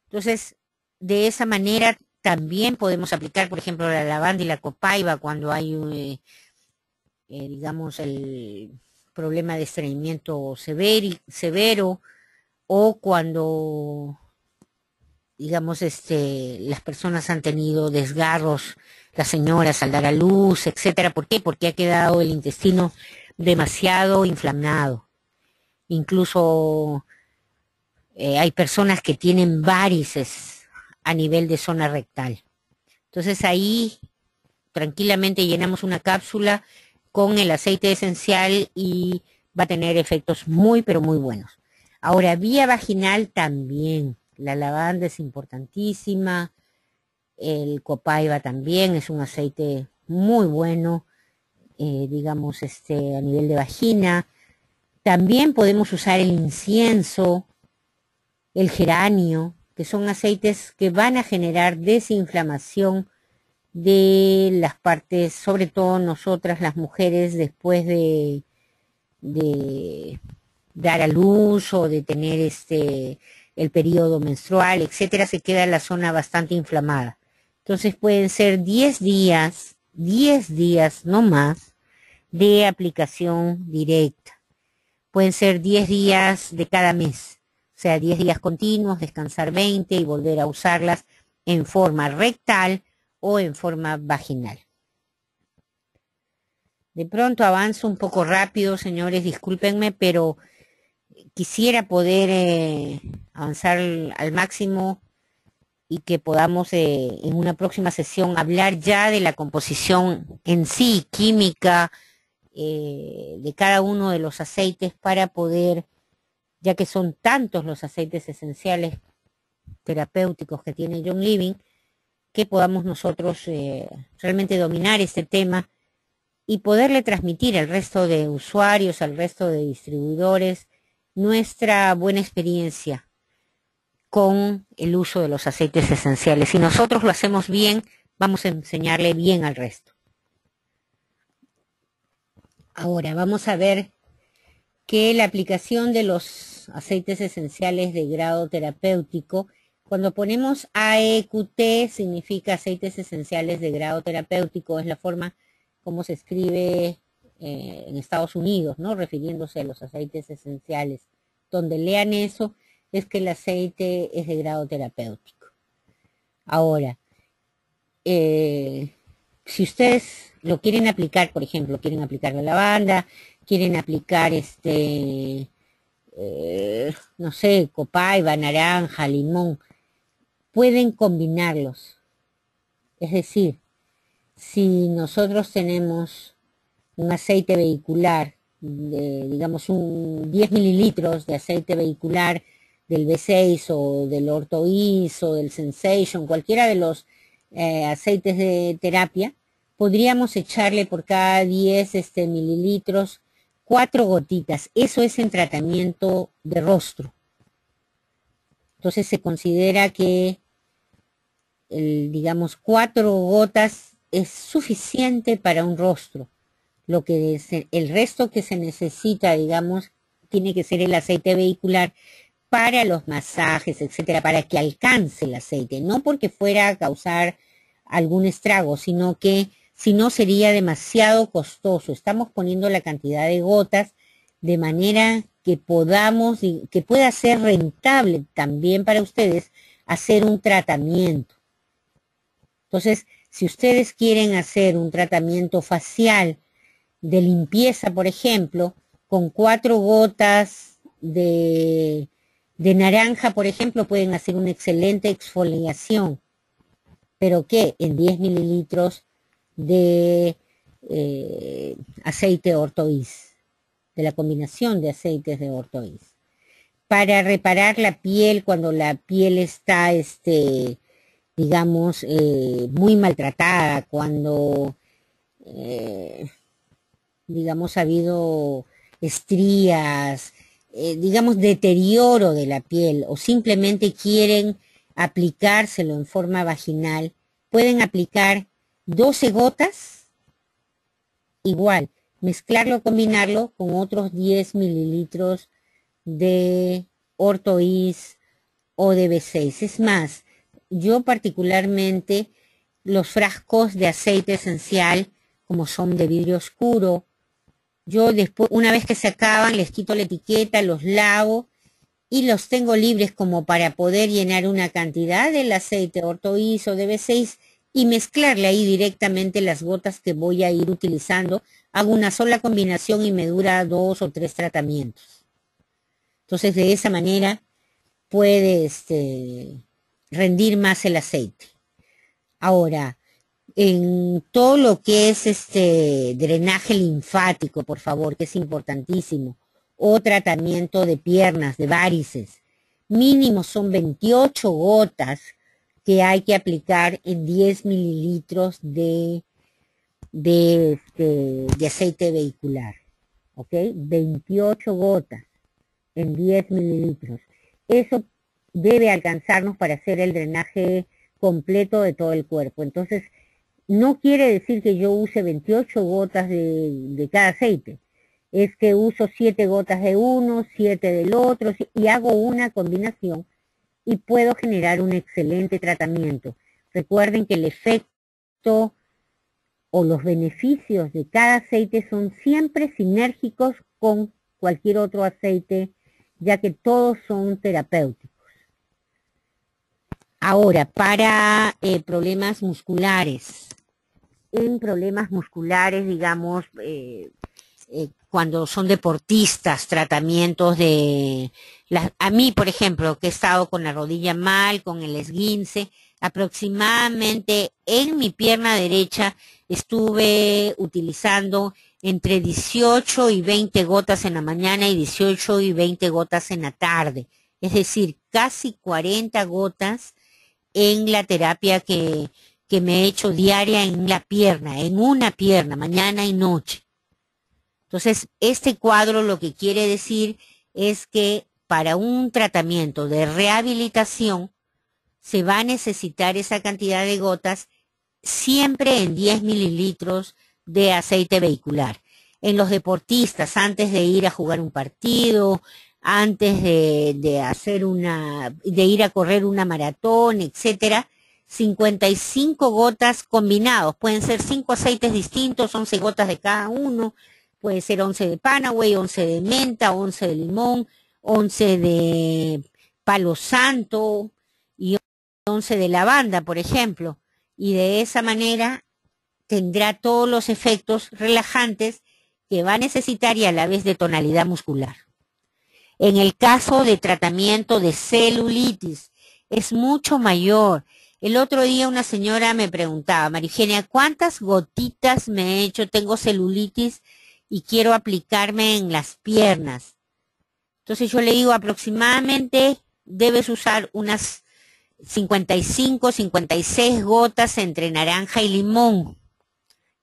Entonces, de esa manera también podemos aplicar, por ejemplo, la lavanda y la copaiba cuando hay, digamos, el problema de estreñimiento severo o cuando, digamos, las personas han tenido desgarros, las señoras al dar a luz, etcétera. ¿Por qué? Porque ha quedado el intestino demasiado inflamado. Incluso hay personas que tienen varices a nivel de zona rectal. Entonces ahí tranquilamente llenamos una cápsula con el aceite esencial y va a tener efectos muy, pero muy buenos. Ahora, vía vaginal también. La lavanda es importantísima. El copaiba también es un aceite muy bueno, digamos, a nivel de vagina. También podemos usar el incienso, el geranio, que son aceites que van a generar desinflamación de las partes, sobre todo nosotras las mujeres, después de dar a luz o de tener el periodo menstrual, etcétera, se queda la zona bastante inflamada. Entonces pueden ser 10 días no más, de aplicación directa. Pueden ser 10 días de cada mes, o sea, 10 días continuos, descansar 20 y volver a usarlas en forma rectal o en forma vaginal. De pronto avanzo un poco rápido, señores, discúlpenme, pero quisiera poder avanzar al máximo y que podamos en una próxima sesión hablar ya de la composición en sí, química, de cada uno de los aceites para poder, ya que son tantos los aceites esenciales terapéuticos que tiene Young Living, que podamos nosotros realmente dominar este tema y poderle transmitir al resto de usuarios, al resto de distribuidores, nuestra buena experiencia con el uso de los aceites esenciales. Si nosotros lo hacemos bien, vamos a enseñarle bien al resto. Ahora vamos a ver que la aplicación de los aceites esenciales de grado terapéutico, cuando ponemos AEQT, significa aceites esenciales de grado terapéutico, es la forma como se escribe en Estados Unidos, ¿no? Refiriéndose a los aceites esenciales. Donde lean eso, es que el aceite es de grado terapéutico. Ahora, si ustedes lo quieren aplicar, por ejemplo, quieren aplicar la lavanda, quieren aplicar no sé, copaiba, naranja, limón, pueden combinarlos. Es decir, si nosotros tenemos un aceite vehicular, digamos un 10 mililitros de aceite vehicular del B6 o del Orthois o del Sensation, cualquiera de los aceites de terapia, podríamos echarle por cada 10 mililitros 4 gotitas. Eso es en tratamiento de rostro. Entonces se considera que, digamos, 4 gotas es suficiente para un rostro. Lo que es el resto que se necesita, digamos, tiene que ser el aceite vehicular para los masajes, etcétera, para que alcance el aceite, no porque fuera a causar algún estrago, sino que si no sería demasiado costoso. Estamos poniendo la cantidad de gotas de manera que podamos, que pueda ser rentable también para ustedes hacer un tratamiento. Entonces, si ustedes quieren hacer un tratamiento facial de limpieza, por ejemplo, con 4 gotas de naranja, por ejemplo, pueden hacer una excelente exfoliación. ¿Pero qué? En 10 mililitros de aceite Orthois, de la combinación de aceites de Orthois. Para reparar la piel cuando la piel está, digamos, muy maltratada, cuando, digamos, ha habido estrías, digamos, deterioro de la piel, o simplemente quieren aplicárselo en forma vaginal, pueden aplicar 12 gotas, igual, mezclarlo, combinarlo con otros 10 mililitros de Orthois o de B6. Es más, yo particularmente los frascos de aceite esencial, como son de vidrio oscuro, yo después, una vez que se acaban, les quito la etiqueta, los lavo y los tengo libres como para poder llenar una cantidad del aceite Orthois o de B6 y mezclarle ahí directamente las gotas que voy a ir utilizando. Hago una sola combinación y me dura 2 o 3 tratamientos. Entonces, de esa manera puede rendir más el aceite. Ahora, en todo lo que es drenaje linfático, por favor, que es importantísimo, o tratamiento de piernas, de varices. Mínimo son 28 gotas que hay que aplicar en 10 mililitros de aceite vehicular. ¿Ok? 28 gotas en 10 mililitros. Eso debe alcanzarnos para hacer el drenaje completo de todo el cuerpo. Entonces, no quiere decir que yo use 28 gotas de cada aceite. Es que uso 7 gotas de uno, 7 del otro, y hago una combinación y puedo generar un excelente tratamiento. Recuerden que el efecto o los beneficios de cada aceite son siempre sinérgicos con cualquier otro aceite, ya que todos son terapéuticos. Ahora, para problemas musculares. En problemas musculares, digamos, cuando son deportistas, tratamientos a mí, por ejemplo, que he estado con la rodilla mal, con el esguince, aproximadamente en mi pierna derecha estuve utilizando entre 18 y 20 gotas en la mañana y 18 y 20 gotas en la tarde. Es decir, casi 40 gotas en la terapia que me he hecho diaria en la pierna, en una pierna, mañana y noche. Entonces, este cuadro lo que quiere decir es que para un tratamiento de rehabilitación se va a necesitar esa cantidad de gotas siempre en 10 mililitros de aceite vehicular. En los deportistas, antes de ir a jugar un partido, antes de ir a correr una maratón, etcétera, 55 gotas combinados. Pueden ser 5 aceites distintos, 11 gotas de cada uno. Puede ser 11 de Panaway, 11 de menta, 11 de limón, 11 de palo santo y 11 de lavanda, por ejemplo. Y de esa manera tendrá todos los efectos relajantes que va a necesitar y a la vez de tonalidad muscular. En el caso de tratamiento de celulitis, es mucho mayor. El otro día una señora me preguntaba, María Eugenia, ¿cuántas gotitas me he hecho? Tengo celulitis y quiero aplicarme en las piernas. Entonces yo le digo, aproximadamente debes usar unas 55, 56 gotas entre naranja y limón.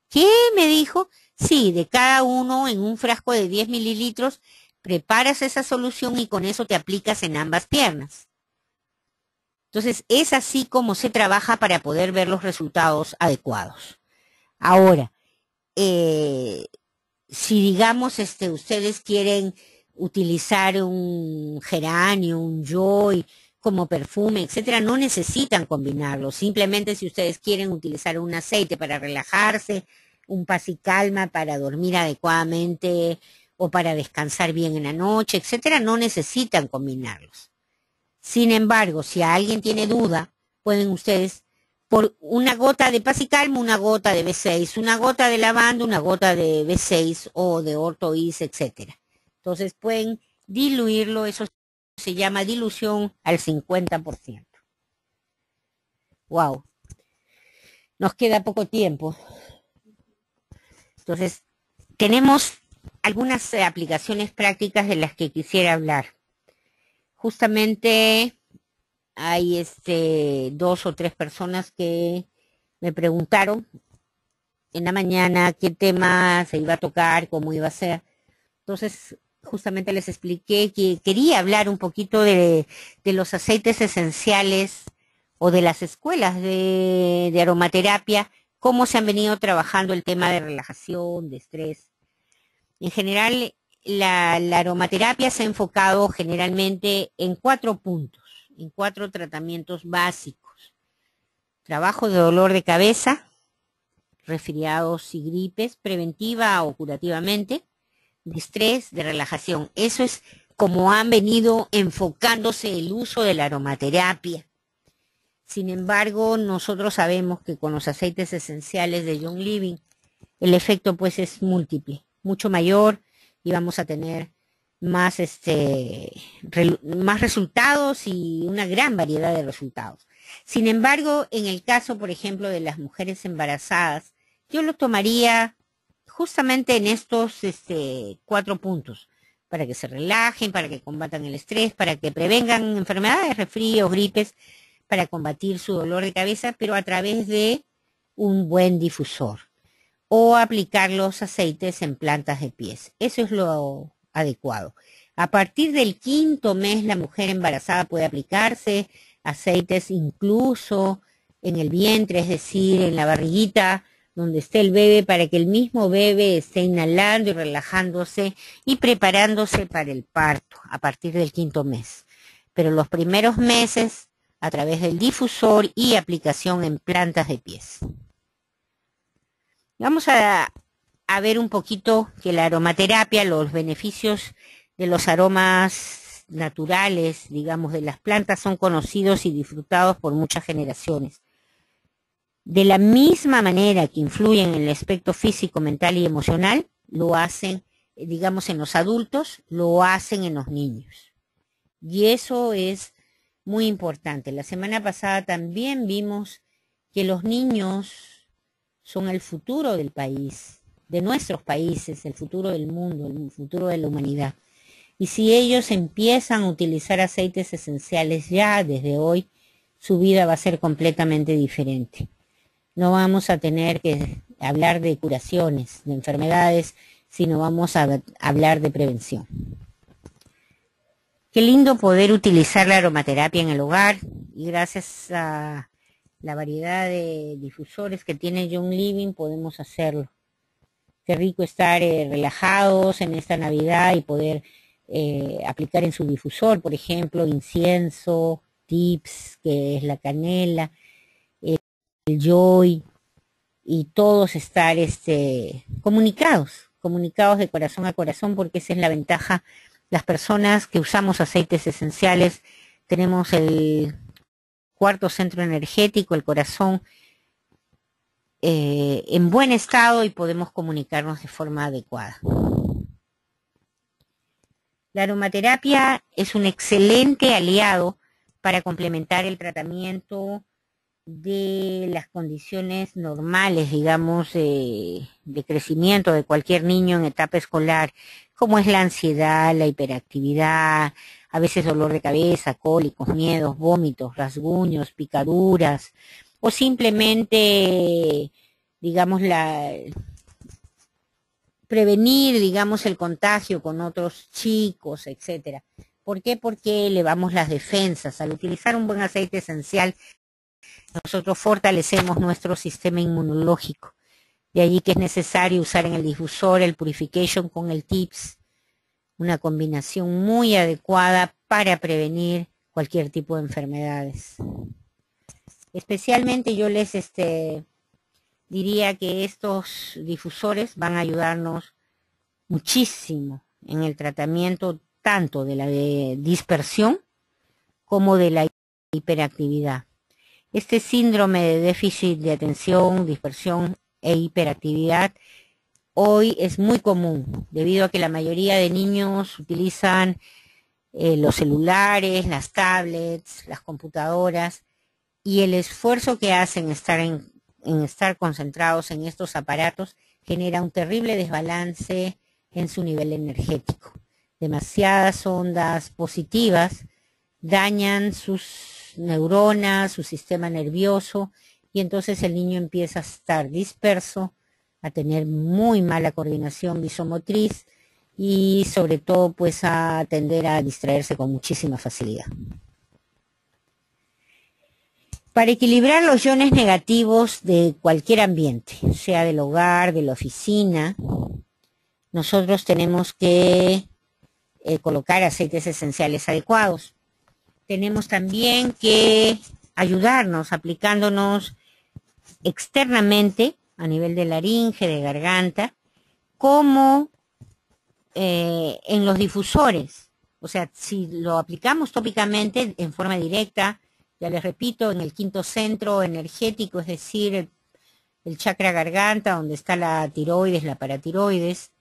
¿Qué? Me dijo. Sí, de cada uno en un frasco de 10 mililitros, preparas esa solución y con eso te aplicas en ambas piernas. Entonces, es así como se trabaja para poder ver los resultados adecuados. Ahora, si digamos, ustedes quieren utilizar un geranio, un joy como perfume, etcétera, no necesitan combinarlo. Simplemente si ustedes quieren utilizar un aceite para relajarse, un pasicalma para dormir adecuadamente o para descansar bien en la noche, etcétera, no necesitan combinarlos. Sin embargo, si alguien tiene duda, pueden ustedes, por una gota de pasicalma, una gota de B6, una gota de lavanda, una gota de B6 o de ortoís, etcétera. Entonces pueden diluirlo, eso se llama dilución al 50%. Wow. Nos queda poco tiempo. Entonces, tenemos algunas aplicaciones prácticas de las que quisiera hablar. Justamente hay 2 o 3 personas que me preguntaron en la mañana qué tema se iba a tocar, cómo iba a ser. Entonces, justamente les expliqué que quería hablar un poquito de los aceites esenciales o de las escuelas de aromaterapia, cómo se han venido trabajando el tema de relajación, de estrés. En general, la aromaterapia se ha enfocado generalmente en 4 puntos, en 4 tratamientos básicos. Trabajo de dolor de cabeza, resfriados y gripes, preventiva o curativamente, de estrés, de relajación. Eso es como han venido enfocándose el uso de la aromaterapia. Sin embargo, nosotros sabemos que con los aceites esenciales de Young Living, el efecto pues es múltiple, mucho mayor, y vamos a tener más, más resultados y una gran variedad de resultados. Sin embargo, en el caso, por ejemplo, de las mujeres embarazadas, yo lo tomaría justamente en estos 4 puntos, para que se relajen, para que combatan el estrés, para que prevengan enfermedades, resfríos, gripes, para combatir su dolor de cabeza, pero a través de un buen difusor. O aplicar los aceites en plantas de pies. Eso es lo adecuado. A partir del 5.º mes, la mujer embarazada puede aplicarse aceites incluso en el vientre, es decir, en la barriguita donde esté el bebé, para que el mismo bebé esté inhalando y relajándose y preparándose para el parto a partir del 5.º mes. Pero los primeros meses, a través del difusor y aplicación en plantas de pies. Vamos a ver un poquito que la aromaterapia, los beneficios de los aromas naturales, digamos, de las plantas son conocidos y disfrutados por muchas generaciones. De la misma manera que influyen en el aspecto físico, mental y emocional, lo hacen, digamos, en los adultos, lo hacen en los niños. Y eso es muy importante. La semana pasada también vimos que los niños son el futuro del país, de nuestros países, el futuro del mundo, el futuro de la humanidad. Y si ellos empiezan a utilizar aceites esenciales ya desde hoy, su vida va a ser completamente diferente. No vamos a tener que hablar de curaciones, de enfermedades, sino vamos a hablar de prevención. Qué lindo poder utilizar la aromaterapia en el hogar, y gracias a la variedad de difusores que tiene Young Living podemos hacerlo. Qué rico estar relajados en esta Navidad y poder aplicar en su difusor, por ejemplo, incienso, tips, que es la canela, el joy, y todos estar comunicados de corazón a corazón, porque esa es la ventaja. Las personas que usamos aceites esenciales tenemos el 4.º centro energético, el corazón, en buen estado, y podemos comunicarnos de forma adecuada. La aromaterapia es un excelente aliado para complementar el tratamiento de las condiciones normales, digamos, de crecimiento de cualquier niño en etapa escolar, como es la ansiedad, la hiperactividad, a veces dolor de cabeza, cólicos, miedos, vómitos, rasguños, picaduras, o simplemente, digamos, prevenir, digamos, el contagio con otros chicos, etcétera. ¿Por qué? Porque elevamos las defensas. Al utilizar un buen aceite esencial, nosotros fortalecemos nuestro sistema inmunológico. De allí que es necesario usar en el difusor el Purification con el Tips, una combinación muy adecuada para prevenir cualquier tipo de enfermedades. Especialmente yo les diría que estos difusores van a ayudarnos muchísimo en el tratamiento tanto de la dispersión como de la hiperactividad. Este síndrome de déficit de atención, dispersión e hiperactividad hoy es muy común, debido a que la mayoría de niños utilizan los celulares, las tablets, las computadoras, y el esfuerzo que hacen en estar concentrados en estos aparatos genera un terrible desbalance en su nivel energético. Demasiadas ondas positivas dañan sus neuronas, su sistema nervioso, y entonces el niño empieza a estar disperso, a tener muy mala coordinación visomotriz y sobre todo pues a tender a distraerse con muchísima facilidad. Para equilibrar los iones negativos de cualquier ambiente, sea del hogar, de la oficina, nosotros tenemos que colocar aceites esenciales adecuados. Tenemos también que ayudarnos aplicándonos externamente a nivel de laringe, de garganta, como en los difusores. O sea, si lo aplicamos tópicamente en forma directa, ya les repito, en el 5.º centro energético, es decir, el chakra garganta, donde está la tiroides, la paratiroides,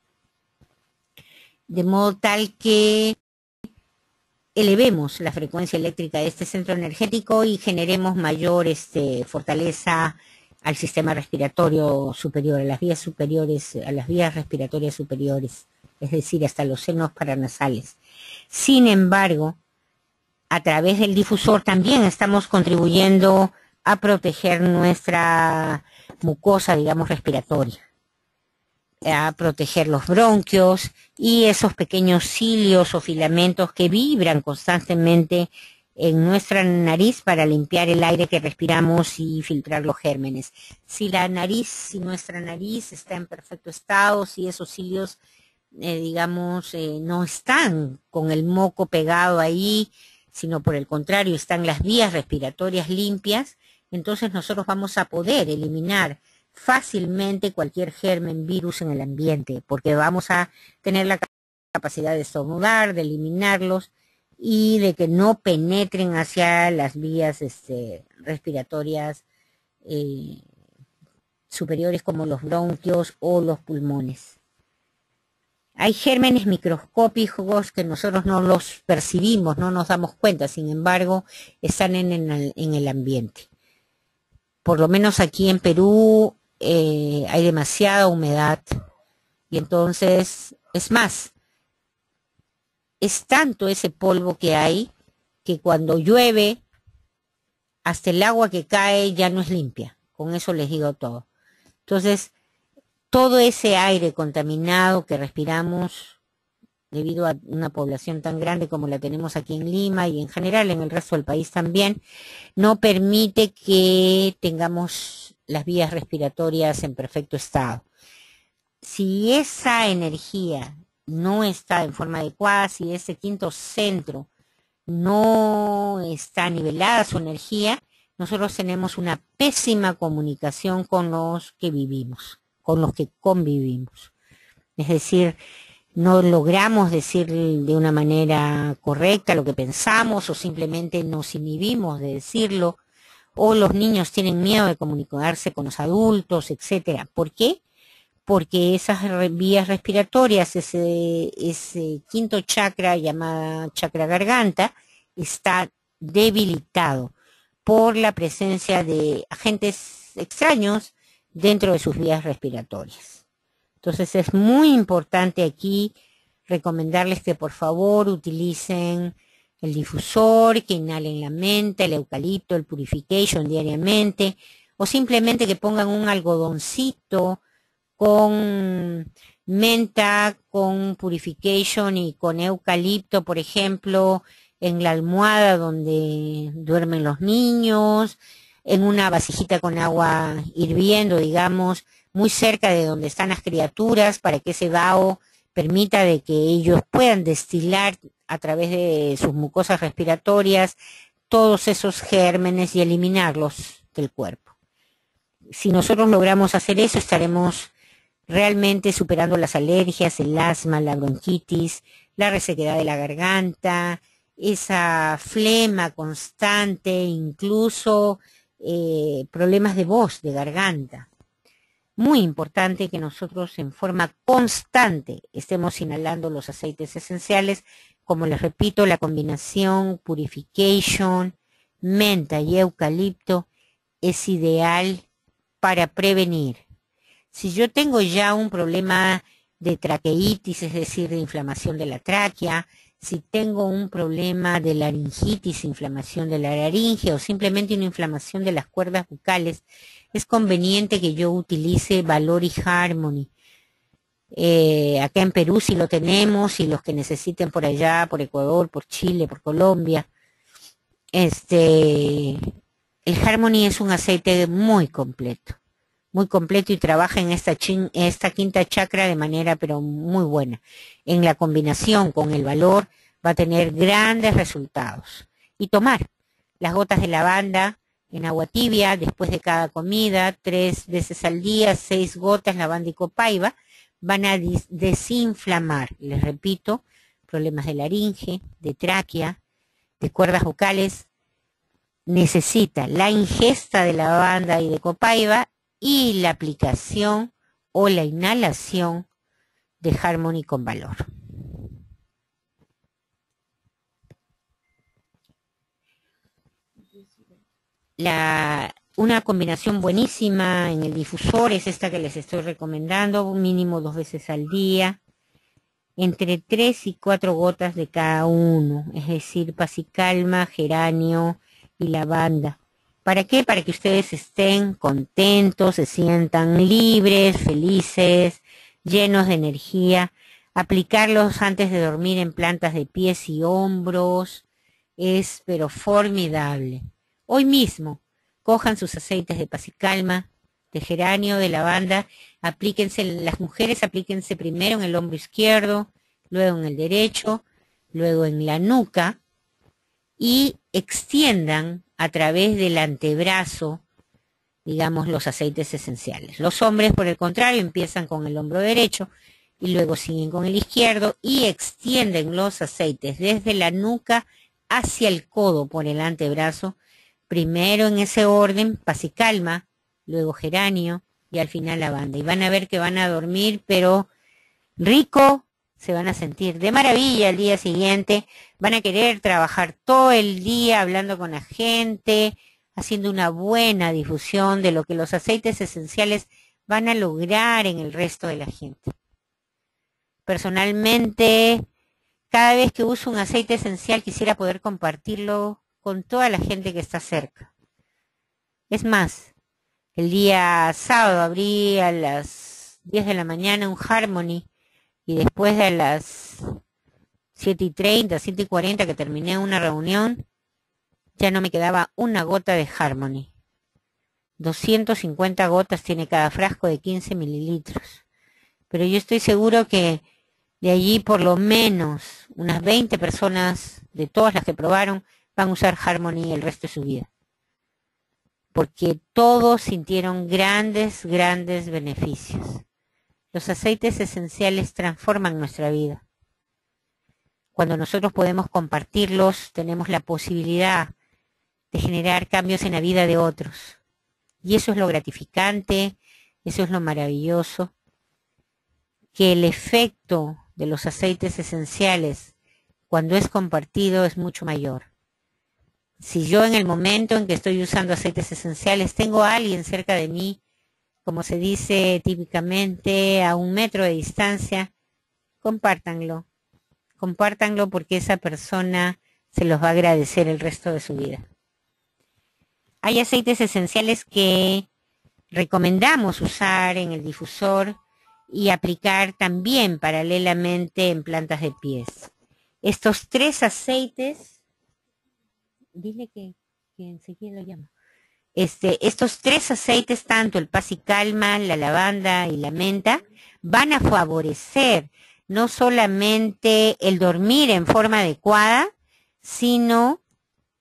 de modo tal que elevemos la frecuencia eléctrica de este centro energético y generemos mayor fortaleza al sistema respiratorio superior, a las vías superiores, a las vías respiratorias superiores. es decir, hasta los senos paranasales. Sin embargo, a través del difusor también estamos contribuyendo a proteger nuestra mucosa, digamos, respiratoria, a proteger los bronquios y esos pequeños cilios o filamentos que vibran constantemente en nuestra nariz para limpiar el aire que respiramos y filtrar los gérmenes. Si nuestra nariz está en perfecto estado, si esos cilios, digamos, no están con el moco pegado ahí, sino por el contrario, están las vías respiratorias limpias, entonces nosotros vamos a poder eliminar fácilmente cualquier germen, virus en el ambiente, porque vamos a tener la capacidad de estornudar, de eliminarlos y de que no penetren hacia las vías respiratorias superiores como los bronquios o los pulmones. Hay gérmenes microscópicos que nosotros no los percibimos, no nos damos cuenta, sin embargo, están en el ambiente. Por lo menos aquí en Perú hay demasiada humedad y entonces, es más, es tanto ese polvo que hay que cuando llueve, hasta el agua que cae ya no es limpia. Con eso les digo todo. Entonces, todo ese aire contaminado que respiramos debido a una población tan grande como la tenemos aquí en Lima y en general en el resto del país también, no permite que tengamos las vías respiratorias en perfecto estado. Si esa energía no está en forma adecuada, si ese quinto centro no está nivelada su energía, nosotros tenemos una pésima comunicación con los que vivimos, con los que convivimos. Es decir, no logramos decir de una manera correcta lo que pensamos o simplemente nos inhibimos de decirlo, o los niños tienen miedo de comunicarse con los adultos, etcétera. ¿Por qué? Porque esas vías respiratorias, ese quinto chakra llamada chakra garganta, está debilitado por la presencia de agentes extraños dentro de sus vías respiratorias. Entonces es muy importante aquí recomendarles que por favor utilicen el difusor, que inhalen la menta, el eucalipto, el purification diariamente, o simplemente que pongan un algodoncito con menta, con purification y con eucalipto, por ejemplo, en la almohada donde duermen los niños, en una vasijita con agua hirviendo, digamos, muy cerca de donde están las criaturas, para que ese vaho permita de que ellos puedan destilar a través de sus mucosas respiratorias todos esos gérmenes y eliminarlos del cuerpo. Si nosotros logramos hacer eso, estaremos realmente superando las alergias, el asma, la bronquitis, la resequedad de la garganta, esa flema constante, incluso problemas de voz, de garganta. Muy importante que nosotros en forma constante estemos inhalando los aceites esenciales, como les repito, la combinación purification, menta y eucalipto es ideal para prevenir. Si yo tengo ya un problema de traqueitis, es decir, de inflamación de la tráquea, si tengo un problema de laringitis, inflamación de la laringe o simplemente una inflamación de las cuerdas bucales, es conveniente que yo utilice Valor y Harmony. Acá en Perú sí lo tenemos, y los que necesiten por allá, por Ecuador, por Chile, por Colombia. El Harmony es un aceite muy completo y trabaja en esta quinta chakra de manera pero muy buena. En la combinación con el Valor va a tener grandes resultados. Y tomar las gotas de lavanda en agua tibia después de cada comida, 3 veces al día, 6 gotas lavanda y copaiba, van a desinflamar, les repito, problemas de laringe, de tráquea, de cuerdas vocales. Necesita la ingesta de lavanda y de copaiba y la aplicación o la inhalación de Harmony con Valor. Una combinación buenísima en el difusor es esta que les estoy recomendando, mínimo 2 veces al día. entre 3 y 4 gotas de cada uno, es decir, pasicalma, geranio y lavanda. ¿Para qué? Para que ustedes estén contentos, se sientan libres, felices, llenos de energía. Aplicarlos antes de dormir en plantas de pies y hombros es pero formidable. Hoy mismo, cojan sus aceites de pasicalma, de geranio, de lavanda, aplíquense, las mujeres aplíquense primero en el hombro izquierdo, luego en el derecho, luego en la nuca y extiendan a través del antebrazo, digamos, los aceites esenciales. Los hombres, por el contrario, empiezan con el hombro derecho y luego siguen con el izquierdo y extienden los aceites desde la nuca hacia el codo por el antebrazo, primero en ese orden, pasicalma, luego geranio y al final lavanda. Y van a ver que van a dormir, pero rico, se van a sentir de maravilla el día siguiente, van a querer trabajar todo el día hablando con la gente, haciendo una buena difusión de lo que los aceites esenciales van a lograr en el resto de la gente. Personalmente, cada vez que uso un aceite esencial quisiera poder compartirlo con toda la gente que está cerca. Es más, el día sábado abrí a las 10 de la mañana un Harmony y después de las 7:30, 7:40 que terminé una reunión, ya no me quedaba una gota de Harmony. 250 gotas tiene cada frasco de 15 mililitros. Pero yo estoy seguro que de allí por lo menos unas 20 personas de todas las que probaron van a usar Harmony el resto de su vida. Porque todos sintieron grandes, grandes beneficios. Los aceites esenciales transforman nuestra vida. Cuando nosotros podemos compartirlos, tenemos la posibilidad de generar cambios en la vida de otros. Y eso es lo gratificante, eso es lo maravilloso, que el efecto de los aceites esenciales, cuando es compartido, es mucho mayor. Si yo en el momento en que estoy usando aceites esenciales tengo a alguien cerca de mí, como se dice típicamente, a 1 metro de distancia, compártanlo. Compártanlo porque esa persona se los va a agradecer el resto de su vida. Hay aceites esenciales que recomendamos usar en el difusor y aplicar también paralelamente en plantas de pies. Estos 3 aceites, dile que enseguida lo llamo. Estos 3 aceites, tanto el pasicalma, la lavanda y la menta, van a favorecer no solamente el dormir en forma adecuada, sino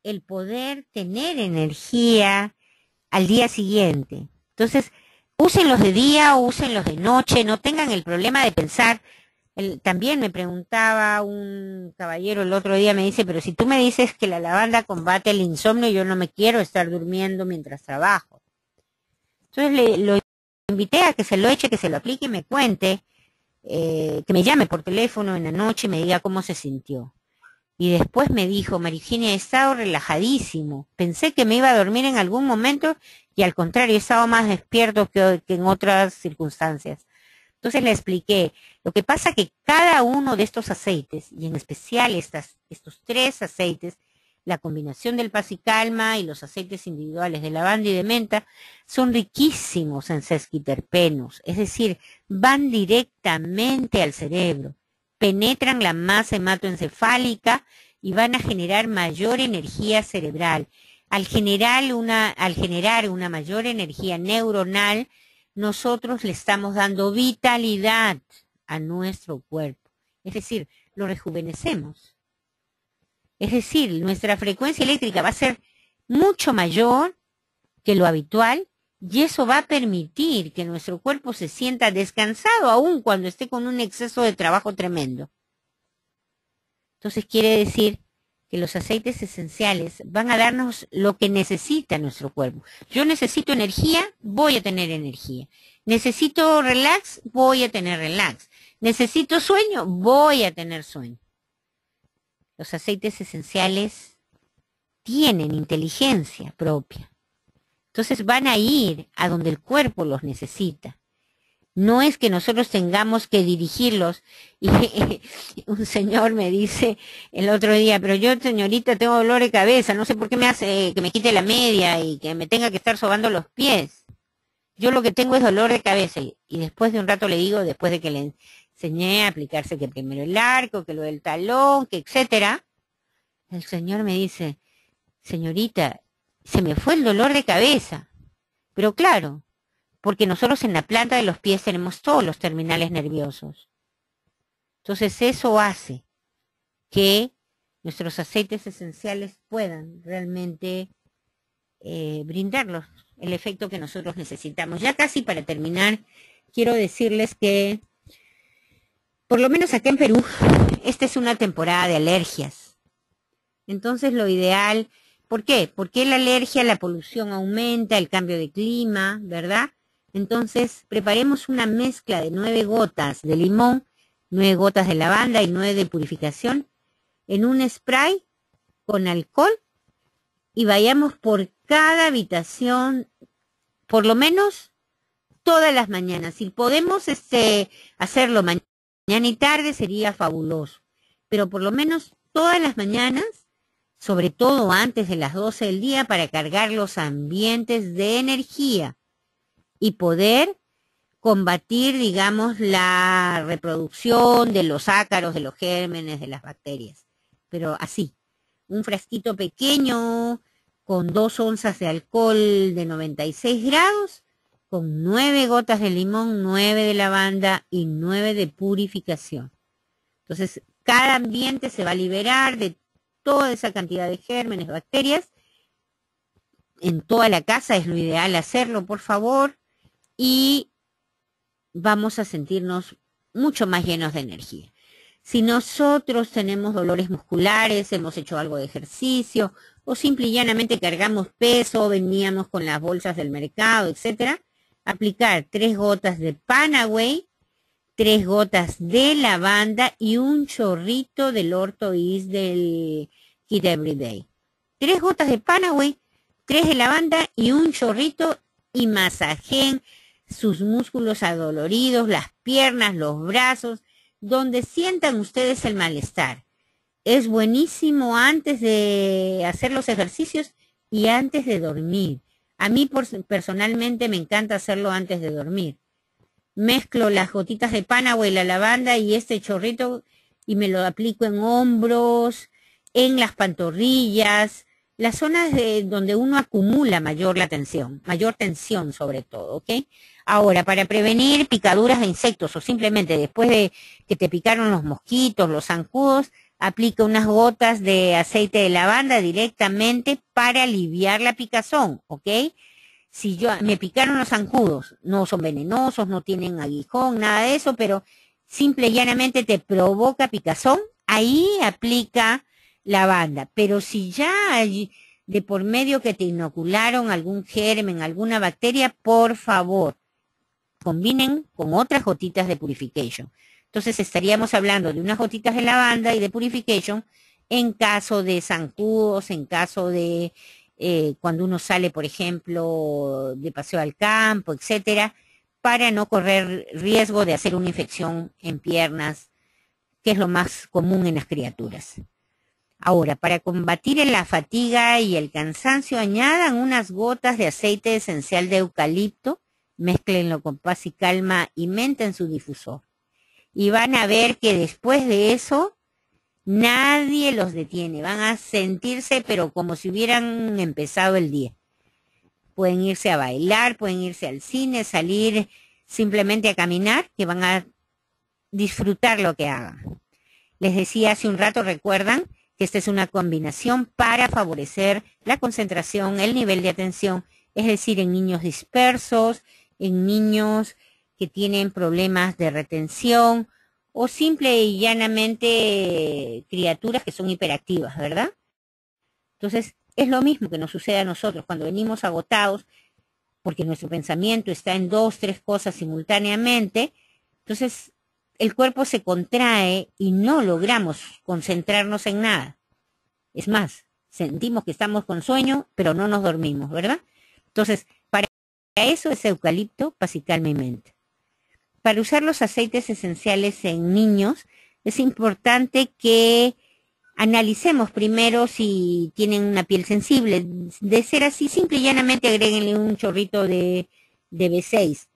el poder tener energía al día siguiente. Entonces, úsenlos de día o úsenlos de noche, no tengan el problema de pensar. También me preguntaba un caballero el otro día, me dice, pero si tú me dices que la lavanda combate el insomnio, yo no me quiero estar durmiendo mientras trabajo. Entonces lo invité a que se lo eche, que se lo aplique y me cuente, que me llame por teléfono en la noche y me diga cómo se sintió. Y después me dijo, María Eugenia, he estado relajadísimo, pensé que me iba a dormir en algún momento y al contrario, he estado más despierto que en otras circunstancias. Entonces le expliqué, lo que pasa que cada uno de estos aceites, y en especial estos 3 aceites, la combinación del pasicalma y los aceites individuales de lavanda y de menta, son riquísimos en sesquiterpenos, es decir, van directamente al cerebro, penetran la masa hematoencefálica y van a generar mayor energía cerebral. Al generar una mayor energía neuronal, nosotros le estamos dando vitalidad a nuestro cuerpo. Es decir, lo rejuvenecemos. Es decir, nuestra frecuencia eléctrica va a ser mucho mayor que lo habitual y eso va a permitir que nuestro cuerpo se sienta descansado aun cuando esté con un exceso de trabajo tremendo. Entonces quiere decir que los aceites esenciales van a darnos lo que necesita nuestro cuerpo. Yo necesito energía, voy a tener energía. Necesito relax, voy a tener relax. Necesito sueño, voy a tener sueño. Los aceites esenciales tienen inteligencia propia. Entonces van a ir a donde el cuerpo los necesita. No es que nosotros tengamos que dirigirlos. Y un señor me dice el otro día, pero yo, señorita, tengo dolor de cabeza, no sé por qué me hace que me quite la media y que me tenga que estar sobando los pies. Yo lo que tengo es dolor de cabeza. Y después de un rato le digo, después de que le enseñé a aplicarse que primero el arco, que lo del talón, que etcétera, el señor me dice, señorita, se me fue el dolor de cabeza. Pero claro, porque nosotros en la planta de los pies tenemos todos los terminales nerviosos. Entonces eso hace que nuestros aceites esenciales puedan realmente brindarlos el efecto que nosotros necesitamos. Ya casi para terminar, quiero decirles que, por lo menos acá en Perú, esta es una temporada de alergias. Entonces lo ideal, ¿por qué? Porque la alergia, la polución aumenta, el cambio de clima, ¿verdad? Entonces preparemos una mezcla de 9 gotas de limón, 9 gotas de lavanda y 9 de purificación en un spray con alcohol y vayamos por cada habitación, por lo menos todas las mañanas. Si podemos hacerlo mañana y tarde sería fabuloso, pero por lo menos todas las mañanas, sobre todo antes de las 12 del día, para cargar los ambientes de energía y poder combatir, digamos, la reproducción de los ácaros, de los gérmenes, de las bacterias. Pero así, un frasquito pequeño con 2 onzas de alcohol de 96 grados, con 9 gotas de limón, 9 de lavanda y 9 de purificación. Entonces, cada ambiente se va a liberar de toda esa cantidad de gérmenes, bacterias. En toda la casa es lo ideal hacerlo, por favor, y vamos a sentirnos mucho más llenos de energía. Si nosotros tenemos dolores musculares, hemos hecho algo de ejercicio o simple y llanamente cargamos peso, veníamos con las bolsas del mercado, etcétera, aplicar 3 gotas de Panaway, 3 gotas de lavanda y un chorrito del Ortho-Ease del Kit Everyday. 3 gotas de Panaway, 3 de lavanda y un chorrito y masajeen sus músculos adoloridos, las piernas, los brazos, donde sientan ustedes el malestar. Es buenísimo antes de hacer los ejercicios y antes de dormir. A mí personalmente me encanta hacerlo antes de dormir. Mezclo las gotitas de Panaway, la lavanda y este chorrito y me lo aplico en hombros, en las pantorrillas, las zonas donde uno acumula mayor tensión sobre todo, ¿ok? Ahora, para prevenir picaduras de insectos o simplemente después de que te picaron los mosquitos, los zancudos, aplica unas gotas de aceite de lavanda directamente para aliviar la picazón, ¿ok? Si me picaron los zancudos, no son venenosos, no tienen aguijón, nada de eso, pero simple y llanamente te provoca picazón, ahí aplica lavanda. Pero si ya hay de por medio que te inocularon algún germen, alguna bacteria, por favor, combinen con otras gotitas de purification. Entonces estaríamos hablando de unas gotitas de lavanda y de purification en caso de zancudos, en caso de cuando uno sale, por ejemplo, de paseo al campo, etcétera, para no correr riesgo de hacer una infección en piernas, que es lo más común en las criaturas. Ahora, para combatir la fatiga y el cansancio, añadan unas gotas de aceite esencial de eucalipto, mézclenlo con paz y calma y menta en su difusor. Y van a ver que después de eso, nadie los detiene. Van a sentirse, pero como si hubieran empezado el día. Pueden irse a bailar, pueden irse al cine, salir simplemente a caminar, que van a disfrutar lo que hagan. Les decía hace un rato, recuerdan, que esta es una combinación para favorecer la concentración, el nivel de atención, es decir, en niños dispersos, en niños que tienen problemas de retención o simple y llanamente criaturas que son hiperactivas, ¿verdad? Entonces, es lo mismo que nos sucede a nosotros cuando venimos agotados porque nuestro pensamiento está en 2, 3 cosas simultáneamente. Entonces, el cuerpo se contrae y no logramos concentrarnos en nada. Es más, sentimos que estamos con sueño, pero no nos dormimos, ¿verdad? Entonces, para eso es eucalipto, paz y calma y menta. para usar los aceites esenciales en niños, es importante que analicemos primero si tienen una piel sensible. De ser así, simple y llanamente agréguenle un chorrito de B6.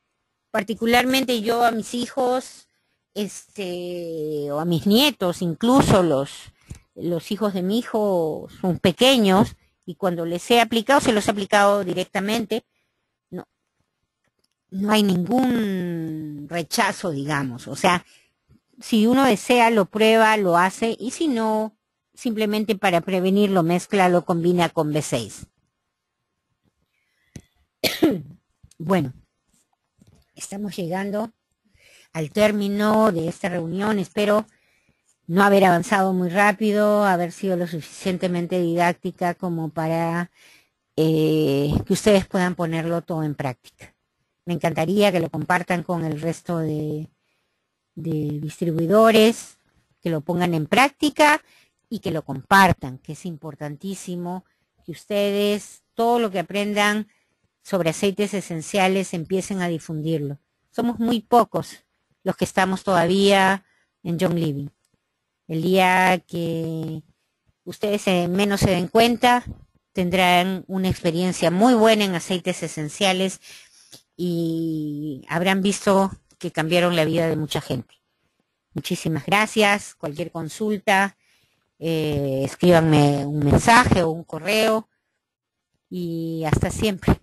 Particularmente yo a mis hijos, o a mis nietos, incluso los hijos de mi hijo son pequeños, y cuando les he aplicado, se los he aplicado directamente. No, no hay ningún rechazo, digamos. O sea, si uno desea, lo prueba, lo hace, y si no, simplemente para prevenir lo mezcla, lo combina con B6. Bueno, estamos llegando al término de esta reunión. Espero no haber avanzado muy rápido, haber sido lo suficientemente didáctica como para que ustedes puedan ponerlo todo en práctica. Me encantaría que lo compartan con el resto de distribuidores, que lo pongan en práctica y que lo compartan, que es importantísimo que ustedes, todo lo que aprendan sobre aceites esenciales, empiecen a difundirlo. Somos muy pocos los que estamos todavía en Young Living. El día que ustedes menos se den cuenta, tendrán una experiencia muy buena en aceites esenciales y habrán visto que cambiaron la vida de mucha gente. Muchísimas gracias. Cualquier consulta, escríbanme un mensaje o un correo, y hasta siempre.